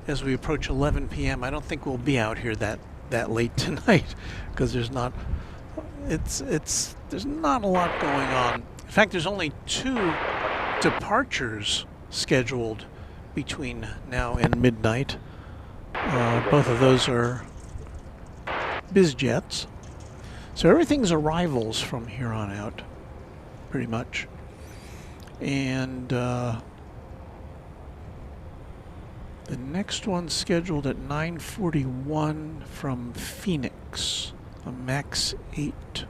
as we approach 11 p.m. I don't think we'll be out here that late tonight because there's not a lot going on. In fact, there's only 2 departures scheduled between now and midnight. Both of those are biz jets. So everything's arrivals from here on out, pretty much. And the next one's scheduled at 9:41 from Phoenix, a MAX 8.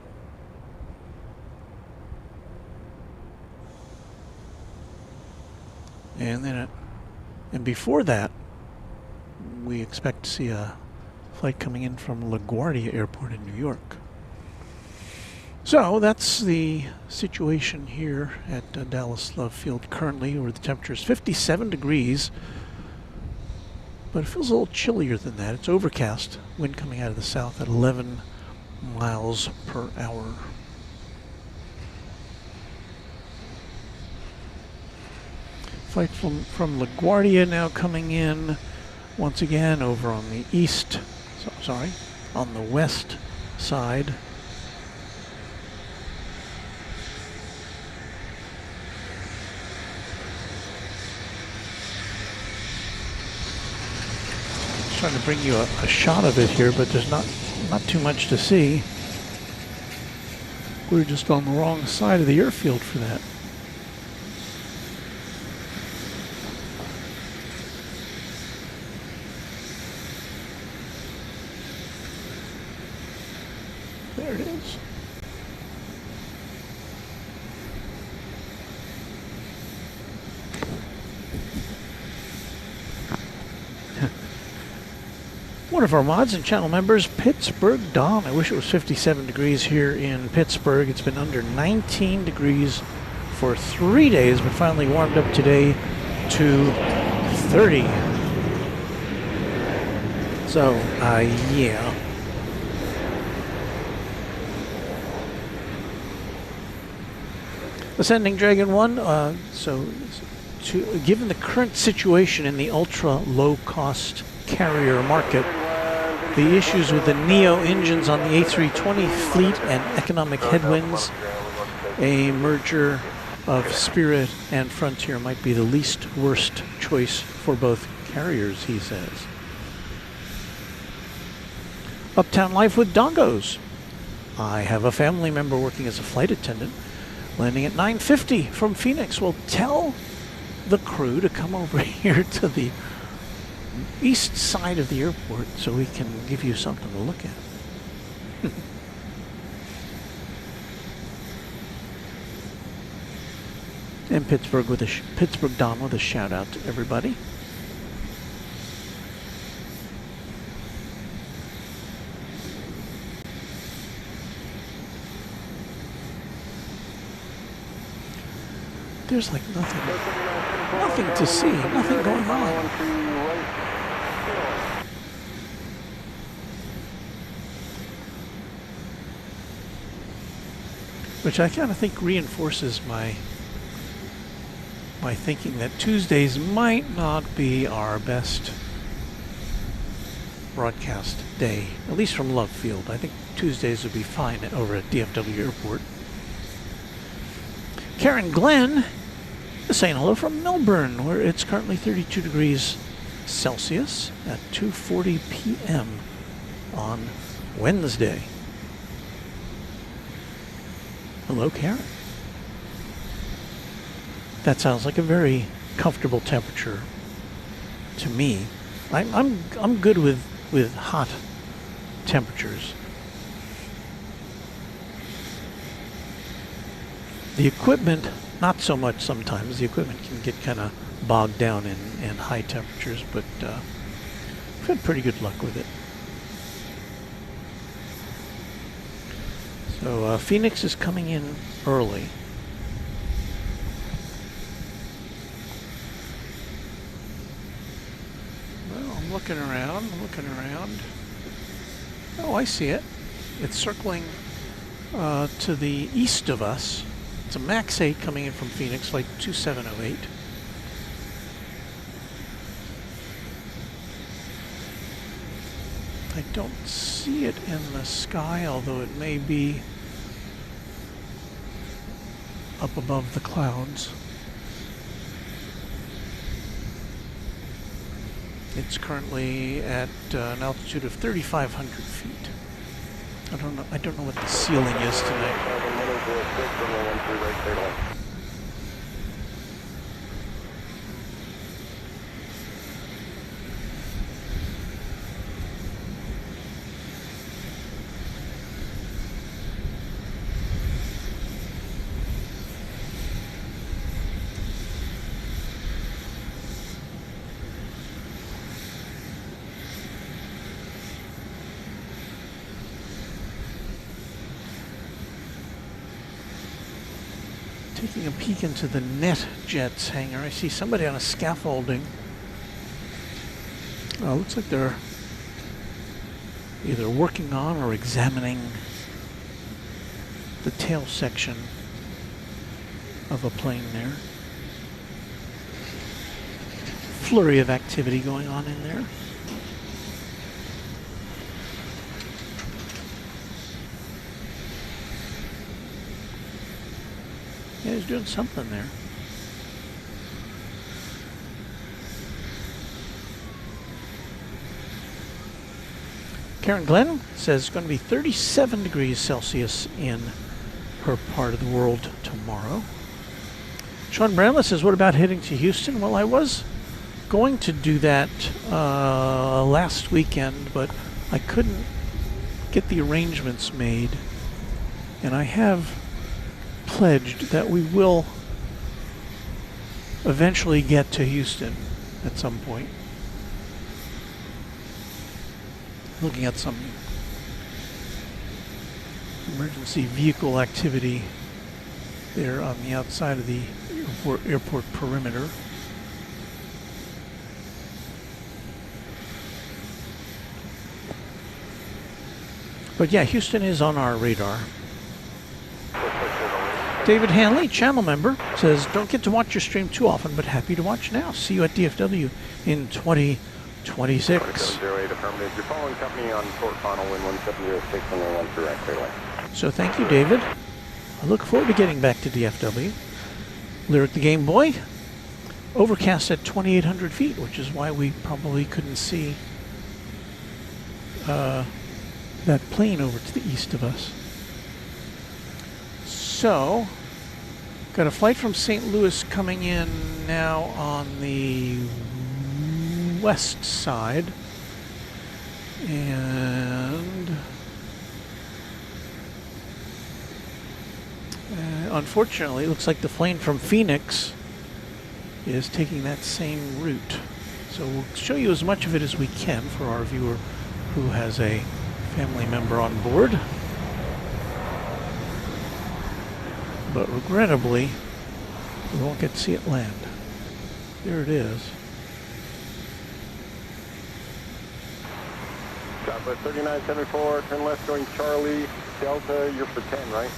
And then and before that, we expect to see a flight coming in from LaGuardia Airport in New York. So that's the situation here at Dallas Love Field currently, where the temperature is 57 degrees. But it feels a little chillier than that. It's overcast, wind coming out of the south at 11 miles per hour. Flight from LaGuardia now coming in once again over on the east, on the west side. Trying to bring you a shot of it here, but there's not too much to see. We're just on the wrong side of the airfield for that. There it is. One of our mods and channel members, Pittsburgh Dom. I wish it was 57 degrees here in Pittsburgh. It's been under 19 degrees for 3 days, but finally warmed up today to 30. So, yeah. Ascending Dragon 1, given the current situation in the ultra low-cost carrier market, the issues with the Neo engines on the A320 fleet and economic headwinds, a merger of Spirit and Frontier might be the least worst choice for both carriers, he says. Uptown Life with Dongos. I have a family member working as a flight attendant, landing at 9:50 from Phoenix. Well, tell the crew to come over here to the east side of the airport so we can give you something to look at. And Pittsburgh Don with a shout out to everybody. There's like nothing to see, nothing going on. Which I kind of think reinforces my thinking that Tuesdays might not be our best broadcast day, at least from Love Field. I think Tuesdays would be fine over at DFW Airport. Karen Glenn is saying hello from Melbourne, where it's currently 32 degrees Celsius at 2:40 p.m. on Wednesday. Hello, Karen. That sounds like a very comfortable temperature to me. I'm good with hot temperatures. The equipment, not so much sometimes. The equipment can get kind of bogged down in high temperatures, but we've had pretty good luck with it. So Phoenix is coming in early. Well, I'm looking around. Oh, I see it. It's circling to the east of us. It's a MAX 8 coming in from Phoenix, flight 2708. I don't see it in the sky, although it may be up above the clouds. It's currently at an altitude of 3,500 feet. I don't know what the ceiling is tonight. Taking a peek into the NetJets hangar, I see somebody on a scaffolding. Oh, looks like they're either working on or examining the tail section of a plane there. Flurry of activity going on in there. Yeah, he's doing something there. Karen Glenn says it's going to be 37 degrees Celsius in her part of the world tomorrow. Sean Bramlett says, what about heading to Houston? Well, I was going to do that last weekend, but I couldn't get the arrangements made. And I have pledged that we will eventually get to Houston at some point. Looking at some emergency vehicle activity there on the outside of the airport perimeter. But yeah, Houston is on our radar. David Hanley, channel member, says, don't get to watch your stream too often, but happy to watch now. See you at DFW in 2026. You're following company on Fort Connell, wind 1706 on the 1 direct clearly. So thank you, David. I look forward to getting back to DFW. Lyric the Game Boy, overcast at 2,800 feet, which is why we probably couldn't see that plane over to the east of us. So, got a flight from St. Louis coming in now on the west side. And unfortunately, it looks like the plane from Phoenix is taking that same route. So we'll show you as much of it as we can for our viewer who has a family member on board. But regrettably, we won't get to see it land. There it is. Southwest 3974, turn left going Charlie, Delta, you're for 10, right?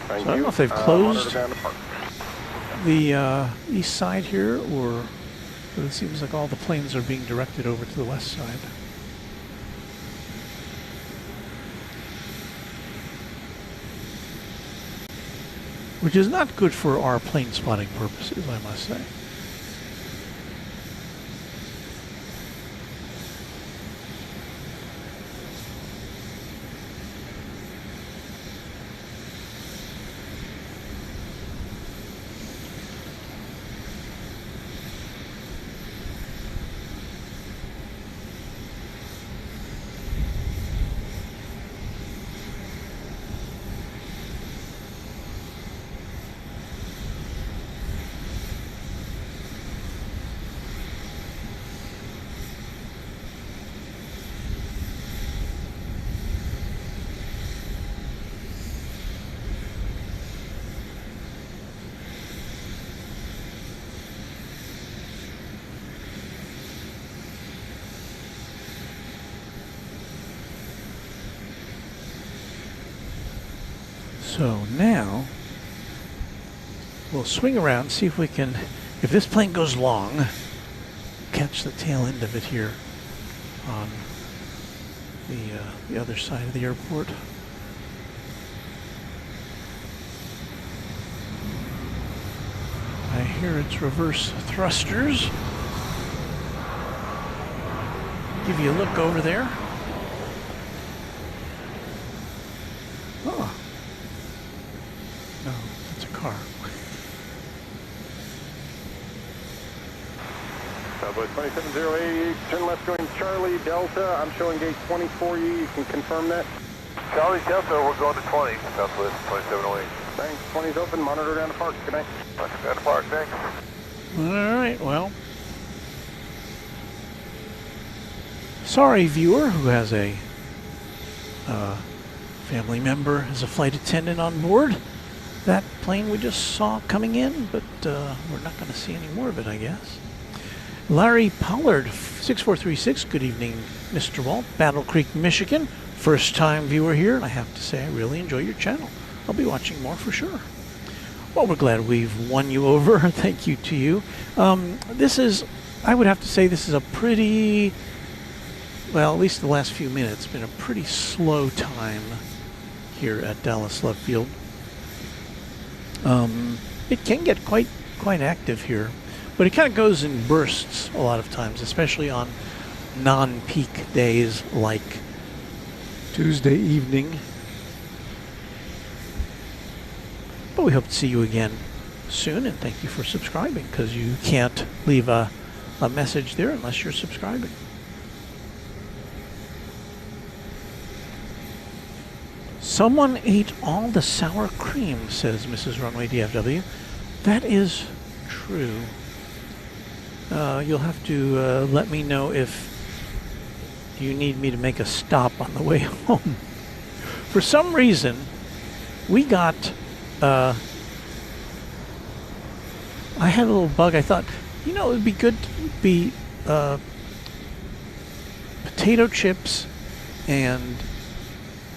So I don't know if they've closed the east side here, or it seems like all the planes are being directed over to the west side. Which is not good for our plane spotting purposes, I must say. So now we'll swing around, see if we can, if this plane goes long, catch the tail end of it here on the other side of the airport. I hear its reverse thrusters. Give you a look over there. Oh. No, it's a car. Southwest 2708, turn left going Charlie Delta. I'm showing gate 20 for you. You can confirm that. Charlie Delta, we're going to 20, Southwest 2708. Thanks. 20's open. Monitor down to park. Good night. Down to park, thanks. All right, well. Sorry, viewer who has a family member as a flight attendant on board. That plane we just saw coming in, but we're not going to see any more of it, I guess. Larry Pollard, 6436, good evening, Mr. Walt, Battle Creek, Michigan. First time viewer here, and I have to say I really enjoy your channel. I'll be watching more for sure. Well, we're glad we've won you over. Thank you to you. This is, I would have to say, this is a pretty, well, at least the last few minutes, been a pretty slow time here at Dallas Love Field. It can get quite active here, but it kind of goes in bursts a lot of times, especially on non-peak days like Tuesday evening. But we hope to see you again soon, and thank you for subscribing, because you can't leave a message there unless you're subscribing. Someone ate all the sour cream, says Mrs. Runway DFW. That is true. You'll have to let me know if you need me to make a stop on the way home. For some reason, we got, I had a little bug. I thought, you know, it would be good to be potato chips and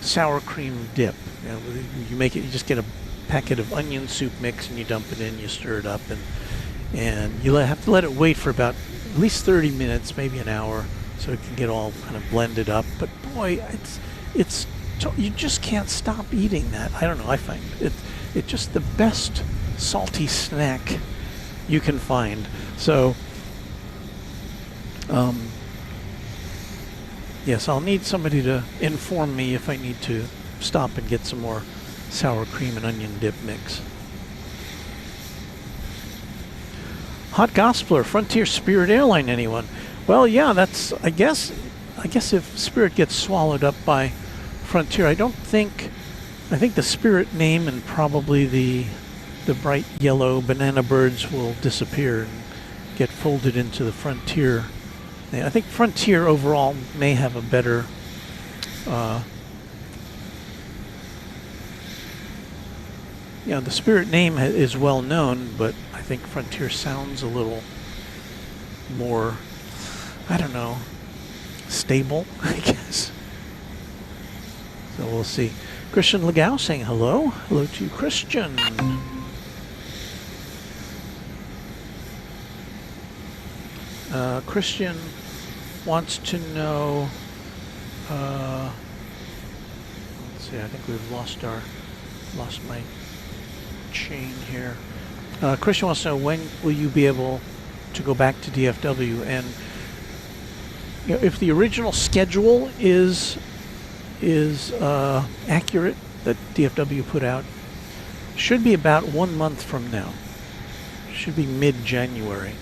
sour cream dip. You know, you make it, you just get a packet of onion soup mix and you dump it in, you stir it up, and you have to let it wait for about at least 30 minutes, maybe an hour, so it can get all kind of blended up. But boy, it's you just can't stop eating that. I don't know, I find it's just the best salty snack you can find. So yes, I'll need somebody to inform me if I need to stop and get some more sour cream and onion dip mix. Hot Gospeler, Frontier, Spirit Airline, anyone? Well, yeah, that's, I guess if Spirit gets swallowed up by Frontier, I think the Spirit name and probably the bright yellow banana birds will disappear and get folded into the Frontier. I think Frontier overall may have a better the Spirit name is well known, but I think Frontier sounds a little more, I don't know, stable, I guess. So we'll see. Christian Legau saying hello. Hello to you, Christian. Christian wants to know, let's see, I think we've lost my chain here. Christian wants to know, when will you be able to go back to DFW? And you know, if the original schedule is accurate, that DFW put out, should be about 1 month from now. Should be mid-January.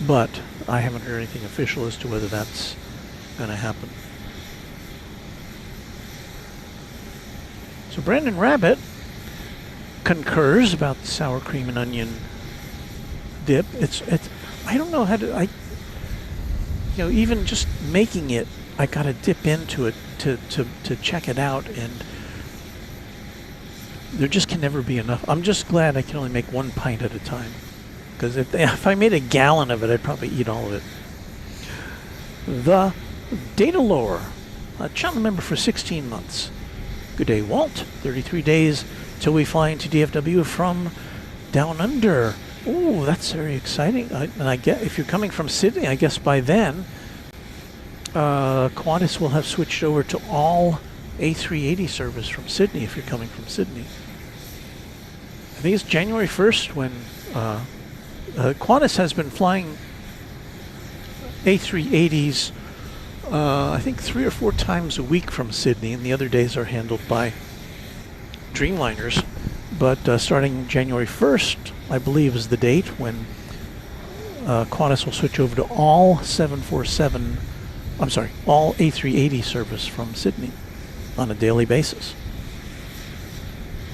But I haven't heard anything official as to whether that's going to happen. So Brandon Rabbit concurs about the sour cream and onion dip. It's I don't know how to, even just making it, I got to dip into it to check it out, and there just can never be enough. I'm just glad I can only make 1 pint at a time, because if I made a gallon of it, I'd probably eat all of it. The Data Lore, a channel member for 16 months. Good day, Walt. 33 days till we fly into DFW from down under. Oh, that's very exciting. And I get, if you're coming from Sydney, I guess by then, Qantas will have switched over to all A380 service from Sydney if you're coming from Sydney. I think it's January 1st when Qantas has been flying A380s I think 3 or 4 times a week from Sydney, and the other days are handled by Dreamliners. But starting January 1st, I believe, is the date when Qantas will switch over to all 747, I'm sorry, all A380 service from Sydney on a daily basis.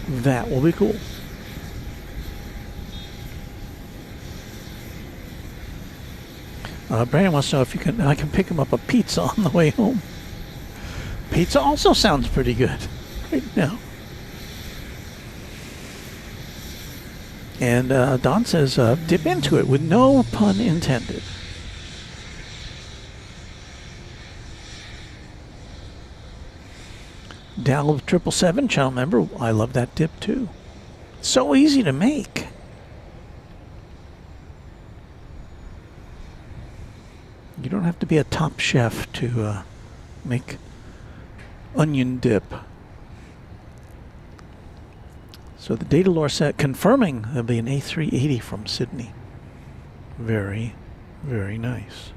That will be cool. Brandon wants to know if I can pick him up a pizza on the way home. Pizza also sounds pretty good right now. And Don says, dip into it with no pun intended. Dal of 777 channel member, I love that dip too. So easy to make. You don't have to be a top chef to make onion dip. So the data lore set confirming there'll be an A380 from Sydney. Very, very nice.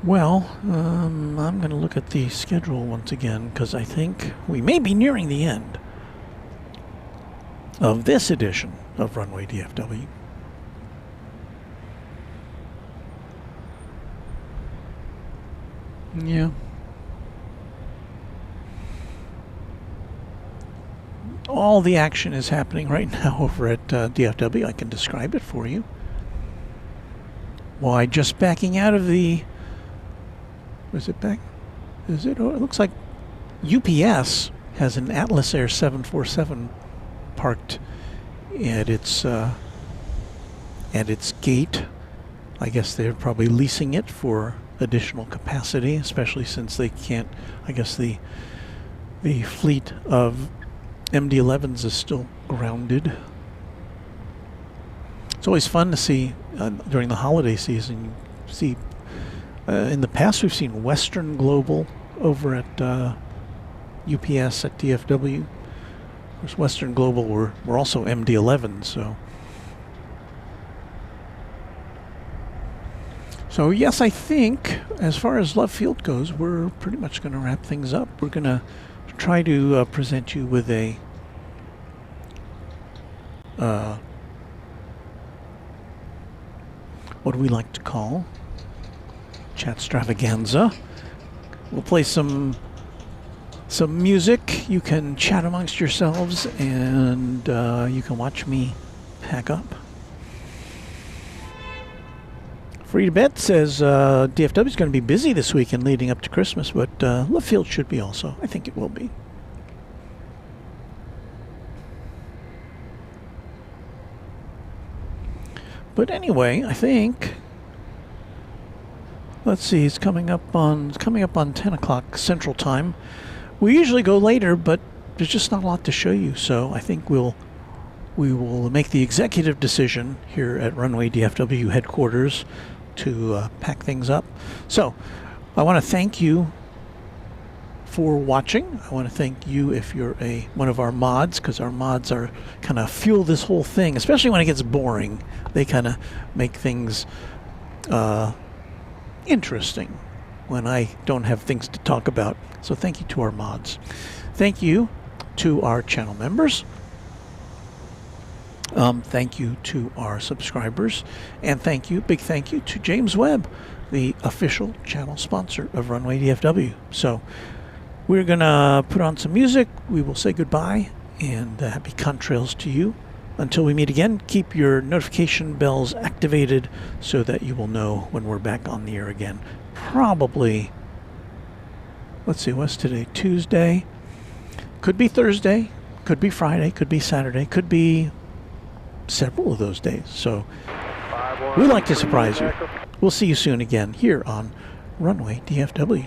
Well, I'm going to look at the schedule once again because I think we may be nearing the end of this edition of Runway DFW. Yeah. All the action is happening right now over at DFW. I can describe it for you. Why, just backing out of the... Was it back? Is it? Oh, it looks like UPS has an Atlas Air 747 parked at its gate. I guess they're probably leasing it for additional capacity, especially since they can't. I guess the fleet of MD-11s is still grounded. It's always fun to see during the holiday season. You see, in the past we've seen Western Global over at UPS at DFW. Of course, Western Global were also MD-11s, so yes, I think as far as left field goes, we're pretty much going to wrap things up. We're going to try to present you with a what do we like to call chat extravaganza. We'll play some music. You can chat amongst yourselves, and you can watch me pack up. Free to Bet says DFW is going to be busy this weekend leading up to Christmas, but left field should be also. I think it will be. But anyway, I think, let's see, it's coming up on 10 o'clock Central Time. We usually go later, but there's just not a lot to show you, so I think we will make the executive decision here at Runway DFW headquarters to pack things up. So I want to thank you for watching. I want to thank you if you're one of our mods, because our mods are kind of fuel this whole thing, especially when it gets boring. They kind of make things interesting when I don't have things to talk about. So thank you to our mods. Thank you to our channel members. Thank you to our subscribers. And big thank you to James Webb, the official channel sponsor of Runway DFW. So we're going to put on some music. We will say goodbye and happy contrails to you. Until we meet again, keep your notification bells activated so that you will know when we're back on the air again. Probably, let's see, what's today? Tuesday. Could be Thursday. Could be Friday. Could be Saturday. Could be several of those days. So we like to surprise you. We'll see you soon again here on Runway DFW.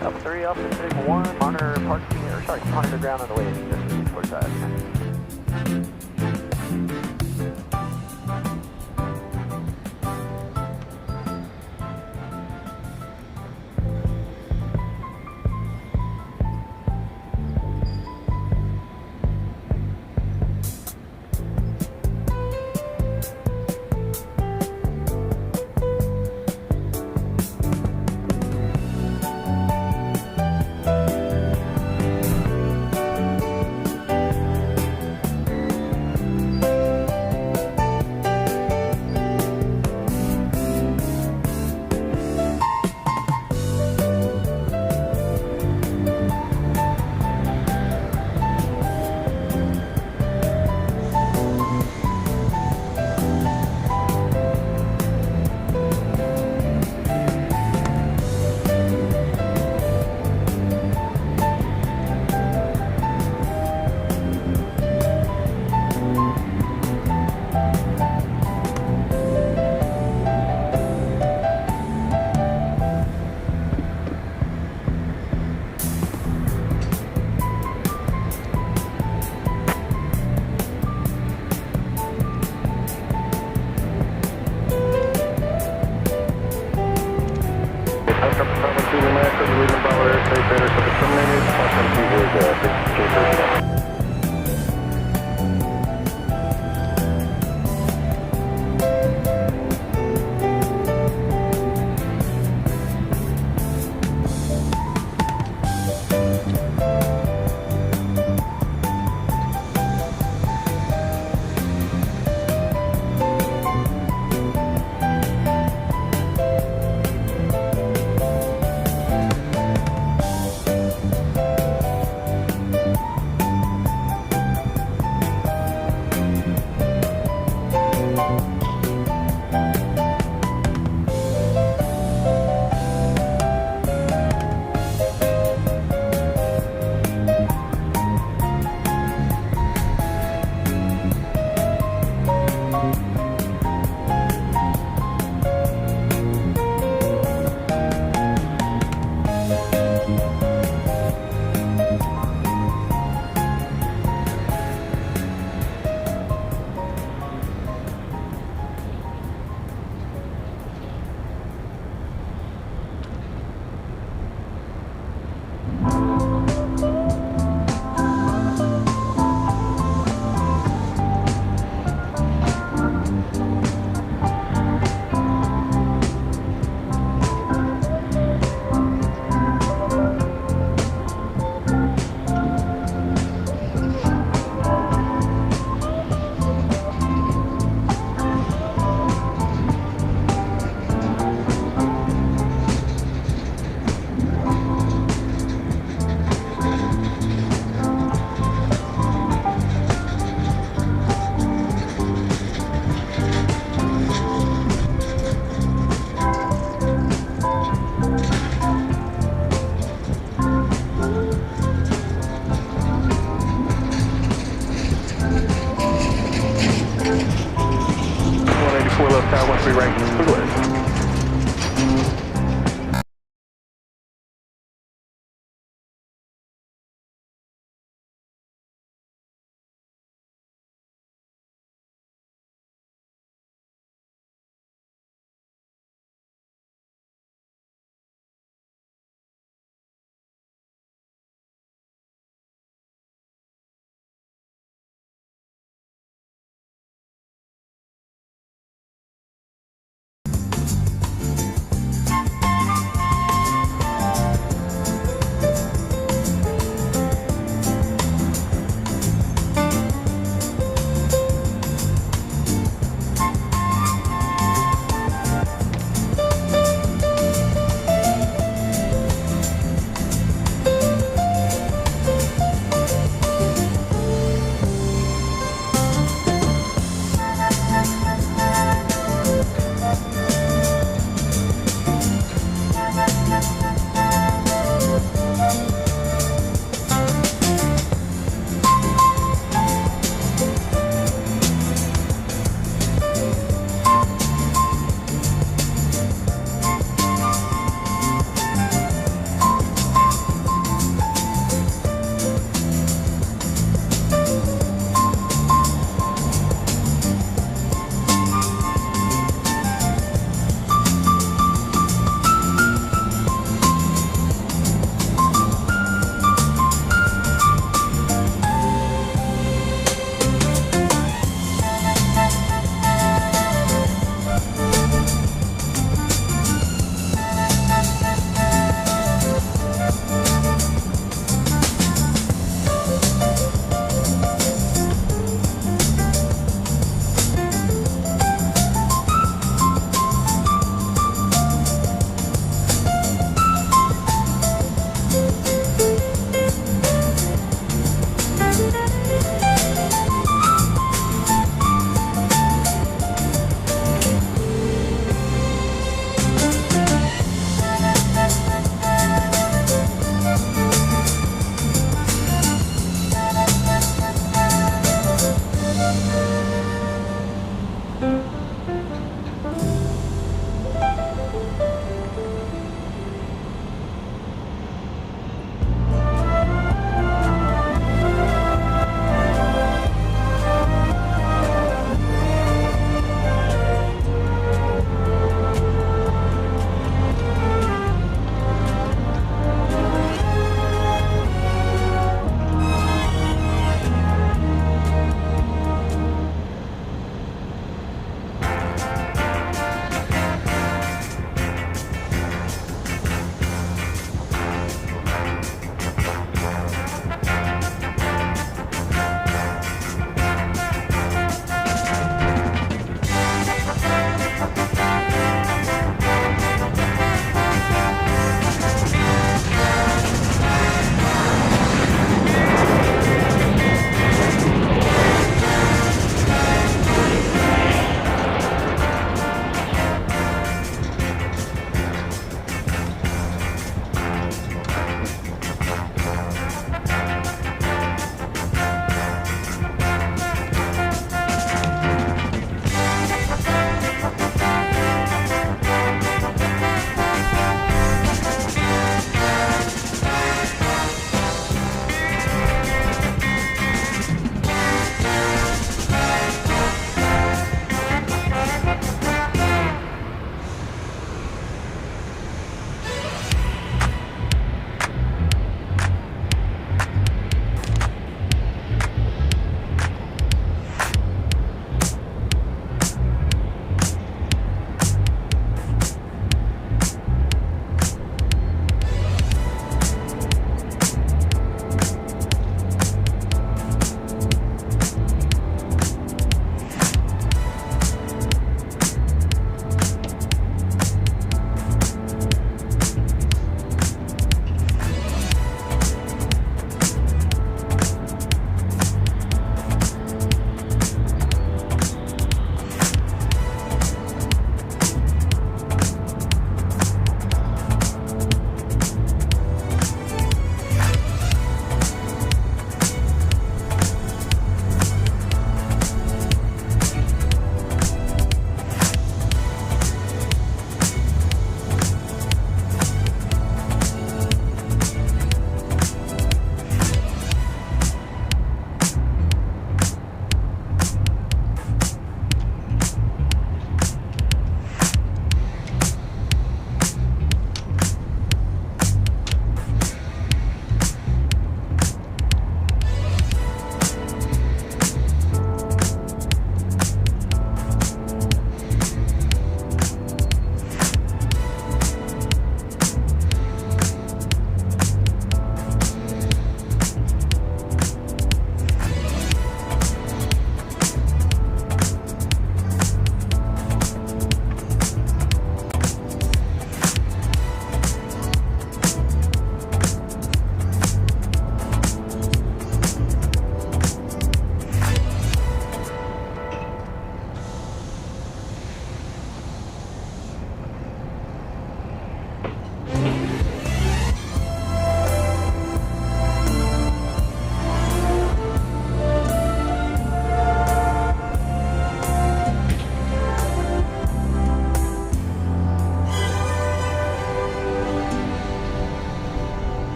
Up 3, Alpha 6-1, monitor parking, or sorry, monitor ground on the way to 645.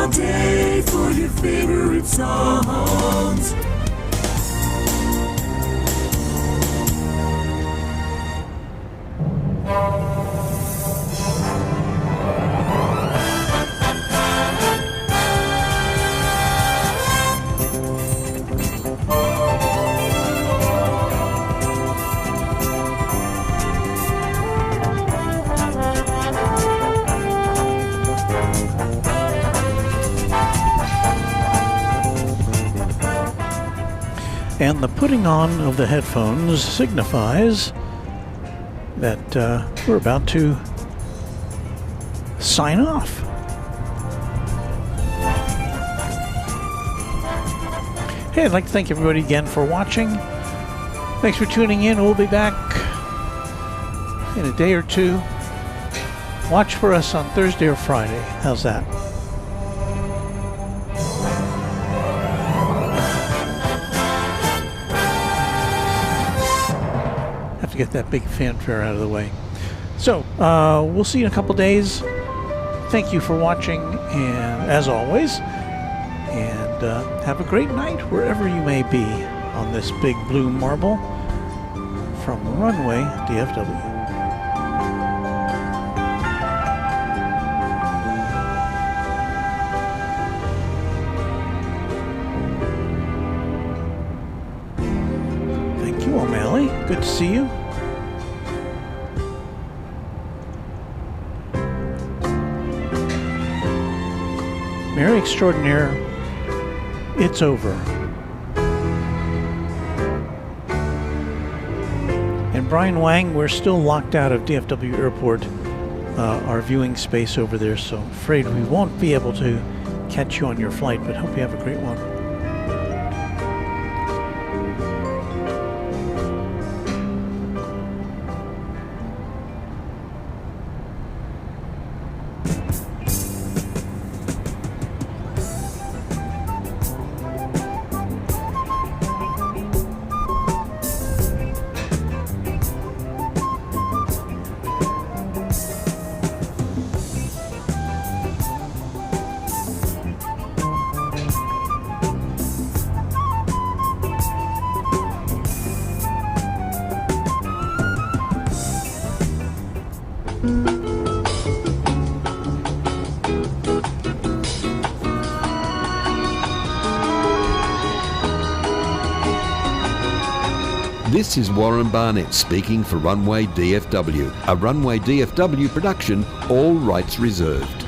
all day for your favorite songs. And the putting on of the headphones signifies that we're about to sign off. Hey, I'd like to thank everybody again for watching. Thanks for tuning in. We'll be back in a day or two. Watch for us on Thursday or Friday. How's that? To get that big fanfare out of the way. So we'll see you in a couple days. Thank you for watching, and as always, and have a great night wherever you may be on this big blue marble from Runway DFW. Thank you, O'Malley. Good to see you. Mary Extraordinaire, it's over. And Brian Wang, we're still locked out of DFW Airport, our viewing space over there, so I'm afraid we won't be able to catch you on your flight, but hope you have a great one. This is Warren Barnett speaking for Runway DFW, a Runway DFW production, all rights reserved.